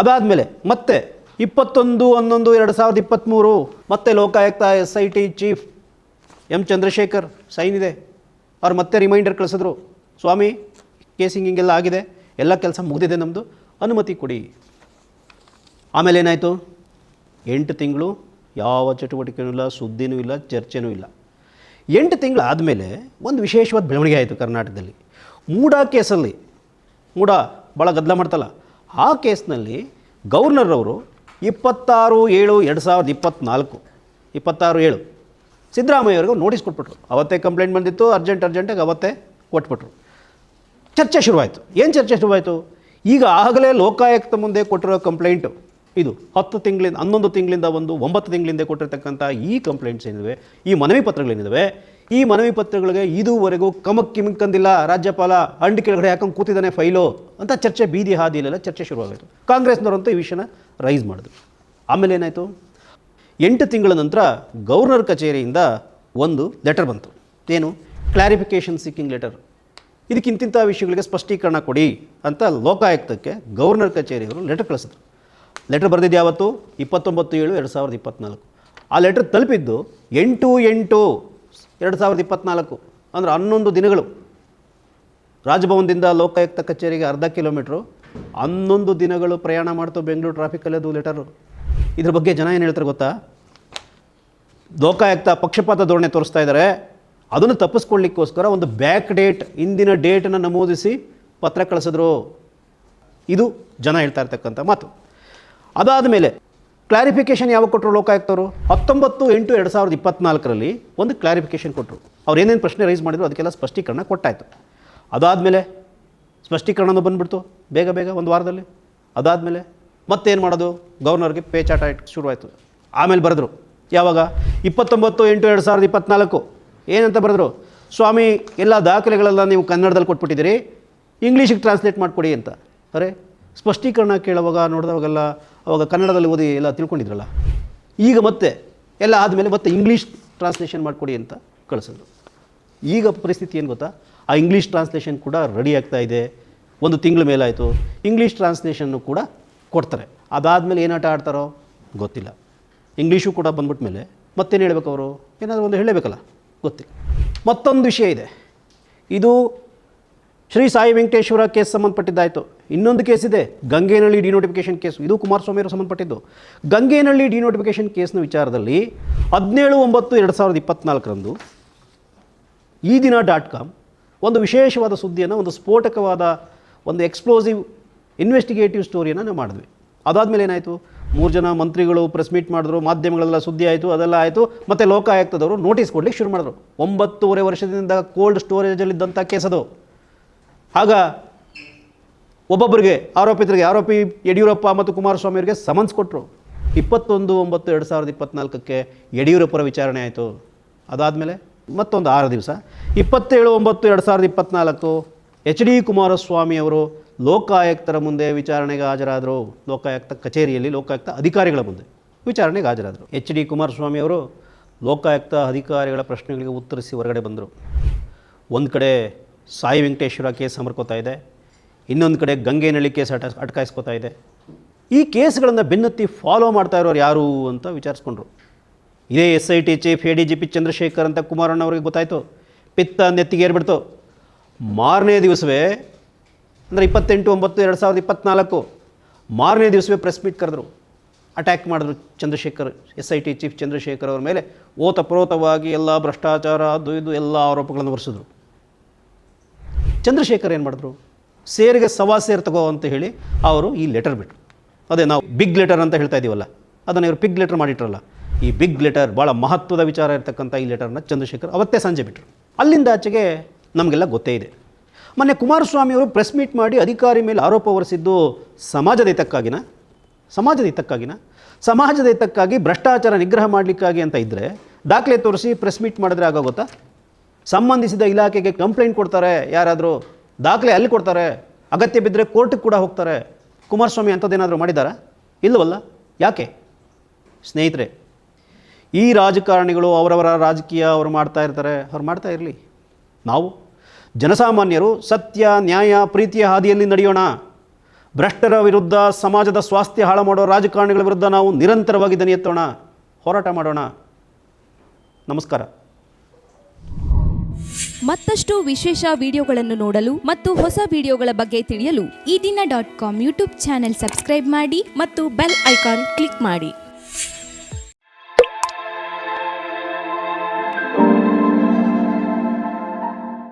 ಅದಾದಮೇಲೆ ಮತ್ತೆ 21/11/2023 ಮತ್ತೆ Lokayukta SIT chief M Chandrashekhar sign ಇದೆ. ಅವ್ರು ಮತ್ತೆ ರಿಮೈಂಡರ್ ಕಳಿಸಿದ್ರು, ಸ್ವಾಮಿ ಕೇಸಿಂಗ್ ಹಿಂಗೆಲ್ಲ ಆಗಿದೆ, ಎಲ್ಲ ಕೆಲಸ ಮುಗಿದಿದೆ, ನಮ್ಮದು ಅನುಮತಿ ಕೊಡಿ. ಆಮೇಲೆ ಏನಾಯಿತು? 8 ತಿಂಗಳು ಯಾವ ಚಟುವಟಿಕೆನೂ ಇಲ್ಲ, ಸುದ್ದಿನೂ ಇಲ್ಲ, ಚರ್ಚೆನೂ ಇಲ್ಲ. 8 ತಿಂಗಳು ಆದಮೇಲೆ ಒಂದು ವಿಶೇಷವಾದ ಬೆಳವಣಿಗೆ ಆಯಿತು ಕರ್ನಾಟಕದಲ್ಲಿ. ಮೂಡ ಕೇಸಲ್ಲಿ, ಮೂಡ ಭಾಳ ಗದ್ದಲ ಮಾಡ್ತಲ್ಲ, ಆ ಕೇಸ್ನಲ್ಲಿ ಗವರ್ನರ್ ಅವರು 26/7/2024 26/7 ಸಿದ್ದರಾಮಯ್ಯ ಅವ್ರಿಗೆ ನೋಟಿಸ್ ಕೊಟ್ಬಿಟ್ರು. ಅವತ್ತೇ ಕಂಪ್ಲೇಂಟ್ ಬಂದಿತ್ತು, ಅರ್ಜೆಂಟಾಗಿ ಅವತ್ತೇ ಕೊಟ್ಬಿಟ್ರು. ಚರ್ಚೆ ಶುರುವಾಯಿತು. ಏನು ಚರ್ಚೆ ಶುರುವಾಯಿತು? ಈಗ ಆಗಲೇ ಲೋಕಾಯುಕ್ತ ಮುಂದೆ ಕೊಟ್ಟಿರೋ ಕಂಪ್ಲೇಂಟು ಇದು 11 ತಿಂಗಳಿಂದ 9 ತಿಂಗಳಿಂದ ಕೊಟ್ಟಿರ್ತಕ್ಕಂಥ ಈ ಕಂಪ್ಲೇಂಟ್ಸ್ ಏನಿವೆ, ಈ ಮನವಿ ಪತ್ರಗಳೇನಿದ್ದಾವೆ, ಈ ಮನವಿ ಪತ್ರಗಳಿಗೆ ಇದುವರೆಗೂ ಕಮಕ್ ಕಿಮಿಕ್ಕಂದಿಲ್ಲ. ರಾಜ್ಯಪಾಲ ಅಂಡ್ ಕೆಳಗಡೆ ಹಾಕೊಂಡು ಕೂತಿದ್ದಾನೆ ಫೈಲು ಅಂತ ಚರ್ಚೆ, ಬೀದಿ ಹಾದಿಲೆಲ್ಲ ಚರ್ಚೆ ಶುರುವಾಯಿತು. ಕಾಂಗ್ರೆಸ್ನವರಂತೂ ಈ ವಿಷಯನ ರೈಸ್ ಮಾಡಿದ್ರು. ಆಮೇಲೆ ಏನಾಯಿತು? 8 ತಿಂಗಳ ನಂತರ ಗವರ್ನರ್ ಕಚೇರಿಯಿಂದ ಒಂದು ಲೆಟರ್ ಬಂತು. ಏನು? Clarification seeking letter. ಇದಕ್ಕಿಂತಿಂಥ ವಿಷಯಗಳಿಗೆ ಸ್ಪಷ್ಟೀಕರಣ ಕೊಡಿ ಅಂತ ಲೋಕಾಯುಕ್ತಕ್ಕೆ ಗವರ್ನರ್ ಕಚೇರಿಯವರು ಲೆಟರ್ ಕಳಿಸಿದ್ರು. ಲೆಟರ್ ಬರೆದಿದ್ದು ಯಾವತ್ತು? 29/7/2024. ಆ ಲೆಟರ್ ತಲುಪಿದ್ದು 8/8/2024, ಅಂದರೆ 11 ದಿನಗಳು. ರಾಜಭವನದಿಂದ ಲೋಕಾಯುಕ್ತ ಕಚೇರಿಗೆ ಅರ್ಧ ಕಿಲೋಮೀಟ್ರು, 11 ದಿನಗಳು ಪ್ರಯಾಣ ಮಾಡ್ತು ಬೆಂಗಳೂರು ಟ್ರಾಫಿಕಲ್ಲಿ ಅದು ಲೆಟರು. ಇದ್ರ ಬಗ್ಗೆ ಜನ ಏನು ಹೇಳ್ತಾರೆ ಗೊತ್ತಾ? ಲೋಕಾಯುಕ್ತ ಪಕ್ಷಪಾತ ಧೋರಣೆ ತೋರಿಸ್ತಾ ಇದ್ದಾರೆ. ಅದನ್ನು ತಪ್ಪಿಸ್ಕೊಳ್ಳಿಕ್ಕೋಸ್ಕರ ಒಂದು ಬ್ಯಾಕ್ ಡೇಟ್, ಇಂದಿನ ಡೇಟನ್ನು ನಮೂದಿಸಿ ಪತ್ರ ಕಳಿಸಿದ್ರು. ಇದು ಜನ ಹೇಳ್ತಾ ಇರ್ತಕ್ಕಂಥ ಮಾತು. ಅದಾದ ಮೇಲೆ ಕ್ಲಾರಿಫಿಕೇಷನ್ ಯಾವಾಗ ಕೊಟ್ಟರು ಲೋಕಾಯುಕ್ತವರು? 19/8/2024 ಒಂದು ಕ್ಲಾರಿಫಿಕೇಷನ್ ಕೊಟ್ಟರು. ಅವ್ರು ಏನೇನು ಪ್ರಶ್ನೆ ರೈಸ್ ಮಾಡಿದ್ರು ಅದಕ್ಕೆಲ್ಲ ಸ್ಪಷ್ಟೀಕರಣ ಕೊಟ್ಟಾಯಿತು. ಅದಾದಮೇಲೆ ಸ್ಪಷ್ಟೀಕರಣನೂ ಬಂದುಬಿಡ್ತು ಬೇಗ ಒಂದು ವಾರದಲ್ಲಿ. ಅದಾದಮೇಲೆ ಮತ್ತೇನು ಮಾಡೋದು? ಗವರ್ನರ್ಗೆ ಪೇಚಾಟ ಶುರುವಾಯಿತು. ಆಮೇಲೆ ಬರೆದ್ರು ಯಾವಾಗ? 29/8/2024 ಏನಂತ ಬರೆದ್ರು? ಸ್ವಾಮಿ, ಎಲ್ಲ ದಾಖಲೆಗಳೆಲ್ಲ ನೀವು ಕನ್ನಡದಲ್ಲಿ ಕೊಟ್ಬಿಟ್ಟಿದ್ದೀರಿ, ಇಂಗ್ಲೀಷಿಗೆ ಟ್ರಾನ್ಸ್ಲೇಟ್ ಮಾಡಿಕೊಡಿ ಅಂತ. ಅರೆ, ಸ್ಪಷ್ಟೀಕರಣ ಕೇಳುವಾಗ ನೋಡಿದವಾಗೆಲ್ಲ ಅವಾಗ ಕನ್ನಡದಲ್ಲಿ ಓದಿ ಎಲ್ಲ ತಿಳ್ಕೊಂಡಿದ್ರಲ್ಲ. ಈಗ ಮತ್ತೆ ಎಲ್ಲ ಆದಮೇಲೆ ಮತ್ತೆ ಇಂಗ್ಲೀಷ್ ಟ್ರಾನ್ಸ್ಲೇಷನ್ ಮಾಡಿಕೊಡಿ ಅಂತ ಕಳಿಸಿದ್ರು. ಈಗ ಪರಿಸ್ಥಿತಿ ಏನು ಗೊತ್ತಾ? ಆ ಇಂಗ್ಲೀಷ್ ಟ್ರಾನ್ಸ್ಲೇಷನ್ ಕೂಡ ರೆಡಿ ಆಗ್ತಾ ಇದೆ. 1 ತಿಂಗಳ ಮೇಲಾಯಿತು. ಇಂಗ್ಲೀಷ್ ಟ್ರಾನ್ಸ್ಲೇಷನ್ನು ಕೂಡ ಕೊಡ್ತಾರೆ. ಅದಾದಮೇಲೆ ಏನಾಟ ಆಡ್ತಾರೋ ಗೊತ್ತಿಲ್ಲ. ಇಂಗ್ಲೀಷು ಕೂಡ ಬಂದ್ಬಿಟ್ಟ ಮೇಲೆ ಮತ್ತೇನು ಹೇಳಬೇಕು ಅವರು? ಏನಾದರೂ ಒಂದು ಹೇಳಬೇಕಲ್ಲ, ಗೊತ್ತಿಲ್ಲ. ಮತ್ತೊಂದು ವಿಷಯ ಇದೆ. ಇದು ಶ್ರೀ ಸಾಯಿ ವೆಂಕಟೇಶ್ವರ ಕೇಸ್ ಸಂಬಂಧಪಟ್ಟಿದ್ದಾಯಿತು. ಇನ್ನೊಂದು ಕೇಸ್ ಇದೆ, ಗಂಗೇನಹಳ್ಳಿ ಡಿನೋಟಿಫಿಕೇಷನ್ ಕೇಸು. ಇದು ಕುಮಾರಸ್ವಾಮಿ ಅವರು ಸಂಬಂಧಪಟ್ಟಿದ್ದು. ಗಂಗೇನಹಳ್ಳಿ ಡಿನೋಟಿಫಿಕೇಷನ್ ಕೇಸ್ನ ವಿಚಾರದಲ್ಲಿ 17/9/2024 ಈ ದಿನ .com ಒಂದು ವಿಶೇಷವಾದ ಸುದ್ದಿಯನ್ನು, ಒಂದು ಸ್ಫೋಟಕವಾದ, ಒಂದು ಎಕ್ಸ್ಪ್ಲೋಸಿವ್ ಇನ್ವೆಸ್ಟಿಗೇಟಿವ್ ಸ್ಟೋರಿಯನ್ನು ನಾವು ಮಾಡಿದ್ವಿ. ಅದಾದಮೇಲೆ ಏನಾಯಿತು? 3 ಜನ ಮಂತ್ರಿಗಳು ಪ್ರೆಸ್ ಮೀಟ್ ಮಾಡಿದ್ರು, ಮಾಧ್ಯಮಗಳೆಲ್ಲ ಸುದ್ದಿ ಆಯಿತು, ಅದೆಲ್ಲ ಆಯಿತು. ಮತ್ತು ಲೋಕಾಯುಕ್ತದವರು ನೋಟಿಸ್ ಕೊಡಲಿಕ್ಕೆ ಶುರು ಮಾಡಿದ್ರು. 9.5 ವರ್ಷದಿಂದ ಕೋಲ್ಡ್ ಸ್ಟೋರೇಜಲ್ಲಿದ್ದಂಥ ಕೇಸ್ ಅದು. ಆಗ ಒಬ್ಬೊಬ್ಬರಿಗೆ ಆರೋಪಿ ಯಡಿಯೂರಪ್ಪ ಮತ್ತು ಕುಮಾರಸ್ವಾಮಿ ಅವರಿಗೆ ಸಮನ್ಸ್ ಕೊಟ್ಟರು. 21/9/2024 ಯಡಿಯೂರಪ್ಪರ ವಿಚಾರಣೆ ಆಯಿತು. ಅದಾದಮೇಲೆ ಮತ್ತೊಂದು 6 ದಿವಸ 27/9/2024 HD ಕುಮಾರಸ್ವಾಮಿ ಅವರು ಲೋಕಾಯುಕ್ತರ ಮುಂದೆ ವಿಚಾರಣೆಗೆ ಹಾಜರಾದರು. ಲೋಕಾಯುಕ್ತ ಕಚೇರಿಯಲ್ಲಿ ಲೋಕಾಯುಕ್ತ ಅಧಿಕಾರಿಗಳ ಮುಂದೆ ವಿಚಾರಣೆಗೆ ಹಾಜರಾದರು. HD ಕುಮಾರಸ್ವಾಮಿ ಅವರು ಲೋಕಾಯುಕ್ತ ಅಧಿಕಾರಿಗಳ ಪ್ರಶ್ನೆಗಳಿಗೆ ಉತ್ತರಿಸಿ ಹೊರಗಡೆ ಬಂದರು. ಒಂದು ಕಡೆ ಸಾಯಿ ವೆಂಕಟೇಶ್ವರ ಕೇಸ್ ಸಮರ್ಕೋತಾ ಇದೆ, ಇನ್ನೊಂದು ಕಡೆ ಗಂಗೆನಹಳ್ಳಿ ಕೇಸ್ ಅಟಕಾಯಿಸ್ಕೋತಾ ಇದೆ. ಈ ಕೇಸ್ಗಳನ್ನು ಬೆನ್ನತ್ತಿ ಫಾಲೋ ಮಾಡ್ತಾ ಇರೋರು ಯಾರು ಅಂತ ವಿಚಾರಿಸ್ಕೊಂಡ್ರು. ಇದೇ SIT ಚೀಫ್ ADGP ಚಂದ್ರಶೇಖರ್ ಅಂತ ಕುಮಾರಣ್ಣ ಅವ್ರಿಗೆ ಗೊತ್ತಾಯಿತು. ಪಿತ್ತ ನೆತ್ತಿಗೇರ್ಬಿಡ್ತು. ಮಾರನೇ ದಿವಸವೇ ಅಂದರೆ 28/9/2024 ಮಾರನೇ ದಿವಸವೇ ಪ್ರೆಸ್ ಮೀಟ್ ಕರೆದ್ರು. ಅಟ್ಯಾಕ್ ಮಾಡಿದ್ರು ಚಂದ್ರಶೇಖರ್, SIT ಚೀಫ್ ಚಂದ್ರಶೇಖರ್ ಅವ್ರ ಮೇಲೆ ಓತಪ್ರೋತವಾಗಿ ಎಲ್ಲ ಭ್ರಷ್ಟಾಚಾರ ಅದು ಇದು ಎಲ್ಲ ಆರೋಪಗಳನ್ನು ಹೊರಿಸಿದ್ರು. ಚಂದ್ರಶೇಖರ್ ಏನು ಮಾಡಿದ್ರು? ಸೇರಿಗೆ ಸವಾ ಸೇರು ತಗೋ ಅಂತ ಹೇಳಿ ಅವರು ಈ ಲೆಟರ್ ಬಿಟ್ಟರು. ಅದೇ ನಾವು ಬಿಗ್ ಲೆಟರ್ ಅಂತ ಹೇಳ್ತಾ ಇದ್ದೀವಲ್ಲ, ಅದನ್ನು ಇವರು ಪಿಗ್ ಲೆಟರ್ ಮಾಡಿಟ್ರಲ್ಲ. ಈ ಬಿಗ್ ಲೆಟರ್, ಭಾಳ ಮಹತ್ವದ ವಿಚಾರ ಇರತಕ್ಕಂಥ ಈ ಲೆಟರ್ನ ಚಂದ್ರಶೇಖರ್ ಅವತ್ತೇ ಸಂಜೆ ಬಿಟ್ಟರು. ಅಲ್ಲಿಂದ ಆಚೆಗೆ ನಮಗೆಲ್ಲ ಗೊತ್ತೇ ಇದೆ. ಮೊನ್ನೆ ಕುಮಾರಸ್ವಾಮಿ ಅವರು ಪ್ರೆಸ್ ಮೀಟ್ ಮಾಡಿ ಅಧಿಕಾರಿ ಮೇಲೆ ಆರೋಪ ಹೊರಿಸಿದ್ದು ಸಮಾಜದ ಹಿತಕ್ಕಾಗಿನ, ಸಮಾಜದ ಹಿತಕ್ಕಾಗಿ ಭ್ರಷ್ಟಾಚಾರ ನಿಗ್ರಹ ಮಾಡಲಿಕ್ಕಾಗಿ ಅಂತ ಇದ್ದರೆ ದಾಖಲೆ ತೋರಿಸಿ ಪ್ರೆಸ್ ಮೀಟ್ ಮಾಡಿದ್ರೆ ಆಗೋಗುತ್ತಾ? ಸಂಬಂಧಿಸಿದ ಇಲಾಖೆಗೆ ಕಂಪ್ಲೇಂಟ್ ಕೊಡ್ತಾರೆ, ಯಾರಾದರೂ ದಾಖಲೆ ಅಲ್ಲಿ ಕೊಡ್ತಾರೆ, ಅಗತ್ಯ ಬಿದ್ದರೆ ಕೋರ್ಟಿಗೆ ಕೂಡ ಹೋಗ್ತಾರೆ. ಕುಮಾರಸ್ವಾಮಿ ಅಂಥದ್ದೇನಾದರೂ ಮಾಡಿದ್ದಾರಾ? ಇಲ್ಲವಲ್ಲ. ಯಾಕೆ? ಸ್ನೇಹಿತರೆ, ಈ ರಾಜಕಾರಣಿಗಳು ಅವರವರ ರಾಜಕೀಯ ಅವರು ಮಾಡ್ತಾ ಇರ್ತಾರೆ, ಅವ್ರು ಮಾಡ್ತಾ ಇರಲಿ. ನಾವು ಜನಸಾಮಾನ್ಯರು ಸತ್ಯ, ನ್ಯಾಯ, ಪ್ರೀತಿಯ ಹಾದಿಯಲ್ಲಿ ನಡೆಯೋಣ. ಭ್ರಷ್ಟರ ವಿರುದ್ಧ, ಸಮಾಜದ ಸ್ವಾಸ್ಥ್ಯ ಹಾಳು ಮಾಡೋ ರಾಜಕಾರಣಿಗಳ ವಿರುದ್ಧ ನಾವು ನಿರಂತರವಾಗಿ ದನಿ ಎತ್ತೋಣ, ಹೋರಾಟ ಮಾಡೋಣ. ನಮಸ್ಕಾರ. ಮತ್ತಷ್ಟು ವಿಶೇಷ ವಿಡಿಯೋಗಳನ್ನು ನೋಡಲು ಮತ್ತು ಹೊಸ ವಿಡಿಯೋಗಳ ಬಗ್ಗೆ ತಿಳಿಯಲು ಈ ದಿನ .com ಯೂಟ್ಯೂಬ್ ಚಾನೆಲ್ ಸಬ್ಸ್ಕ್ರೈಬ್ ಮಾಡಿ ಮತ್ತು ಬೆಲ್ ಐಕಾನ್ ಕ್ಲಿಕ್ ಮಾಡಿ.